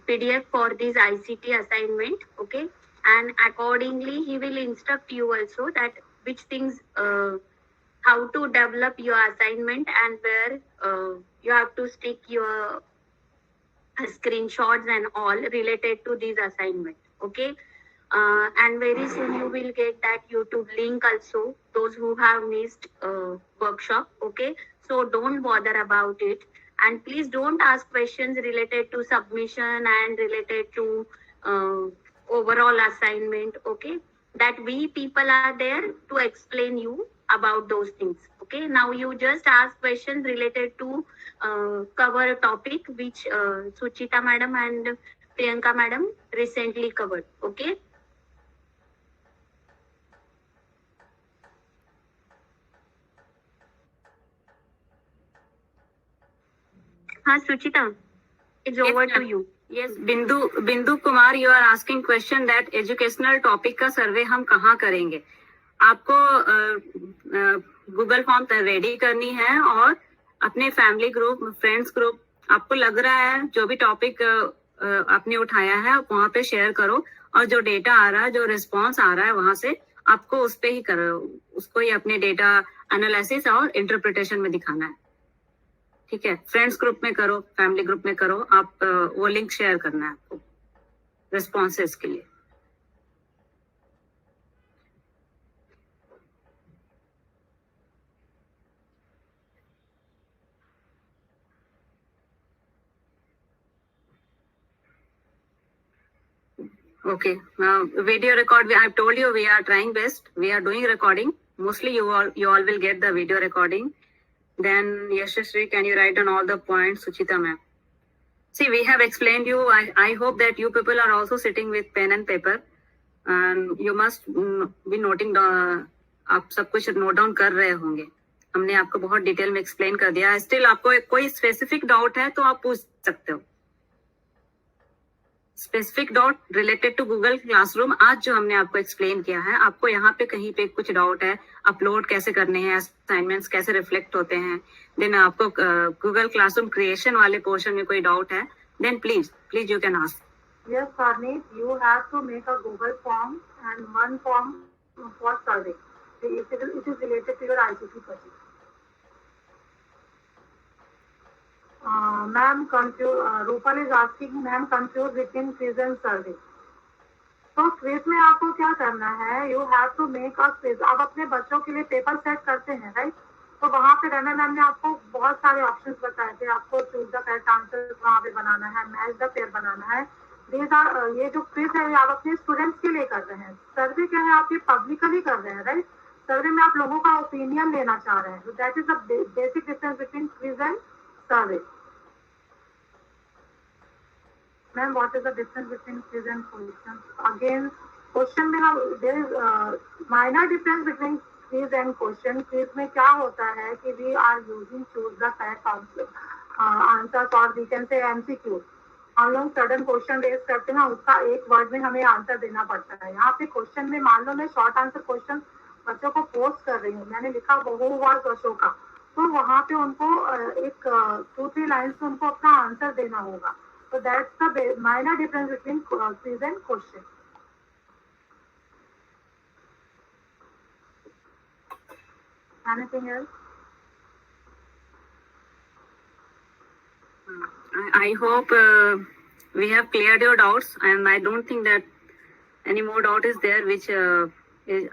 PDF for this ICT assignment. Okay, and accordingly he will instruct you also that which things how to develop your assignment and where you have to stick your screenshots and all related to this assignment. Okay. And very soon you will get that YouTube link also, those who have missed workshop. Okay, so don't bother about it, and please don't ask questions related to submission and related to overall assignment. Okay, that we people are there to explain you about those things. Okay, now you just ask questions related to cover topic which Suchita madam and Priyanka madam recently covered. Okay. हाँ सुचिता, it's over to you. Yes, Bindu Kumar, you are asking question that educational topic का सर्वे हम कहाँ करेंगे? आपको Google form ready करनी है और अपने फैमिली ग्रुप, फ्रेंड्स ग्रुप, आपको लग रहा है जो भी टॉपिक आपने उठाया है वहां पे शेयर करो, और जो डेटा आ रहा है, जो रिस्पॉन्स आ रहा है वहां से आपको उस पे ही करो, उसको ही अपने डेटा एनालिसिस और इंटरप्रिटेशन में दिखाना है. ठीक है, फ्रेंड्स ग्रुप में करो, फैमिली ग्रुप में करो, आप वो लिंक शेयर करना है आपको रिस्पॉन्सेस के लिए. Okay, video record. I've told you we are trying best. We are doing recording. Mostly you all will get the video recording. Then Yashashree, can you write on all the points? Suchita ma'am. See, we have explained you. I hope that you people are also sitting with pen and paper, and you must be noting down. आप सब कुछ note down कर रहे होंगे. हमने आपको बहुत detail में एक्सप्लेन कर दिया. स्टिल आपको कोई स्पेसिफिक डाउट है तो आप पूछ सकते हो. Specific doubt related to Google classroom आज जो हमने आपको एक्सप्लेन किया है, आपको यहाँ पे कहीं पे कुछ डाउट है, अपलोड कैसे करने हैं, असाइनमेंट्स कैसे रिफ्लेक्ट होते हैं, देन आपको गूगल क्लासरूम क्रिएशन वाले पोर्शन में कोई डाउट है, then please you can ask. Yes, Farnit, you have to make a Google form and one form for survey. It is related to your ICT project. Ma'am, Rupal is asking, ma'am, confused between quiz and survey. तो quiz में आपको क्या करना है? You have to make a quiz. आप अपने बच्चों के लिए पेपर सेट करते हैं, राइट? तो वहाँ पे रना मैम ने आपको बहुत सारे ऑप्शंस बताए थे. आपको चूज द करेक्ट आंसर वहाँ पे बनाना है, मैच द पेयर बनाना है. ये जो क्विज है आप अपने स्टूडेंट्स के लिए कर रहे हैं. सर्वे क्या है, आप ये पब्लिकली कर रहे हैं, राइट? सर्वे में आप लोगों का ओपिनियन लेना चाह रहे हैं. तो that is the basic difference between quiz and survey. Ma'am, what is the difference between quiz and question? Again, question में हम there is minor difference between quiz and question. Quiz में क्या होता है कि we are using choose the correct answers or we can say MCQ. हम लोग sudden question raise करते हैं, उसका एक वर्ड में हमें आंसर देना पड़ता है. यहाँ पे क्वेश्चन में मान लो मैं शॉर्ट आंसर क्वेश्चन बच्चों को पोस्ट कर रही हूँ, मैंने लिखा बहु was अशोका, तो वहाँ पे उनको एक 2-3 लाइन्स में उनको अपना आंसर देना होगा. So that's the minor difference between quiz and question. Anything else? I hope we have cleared your doubts, and I don't think that any more doubt is there which is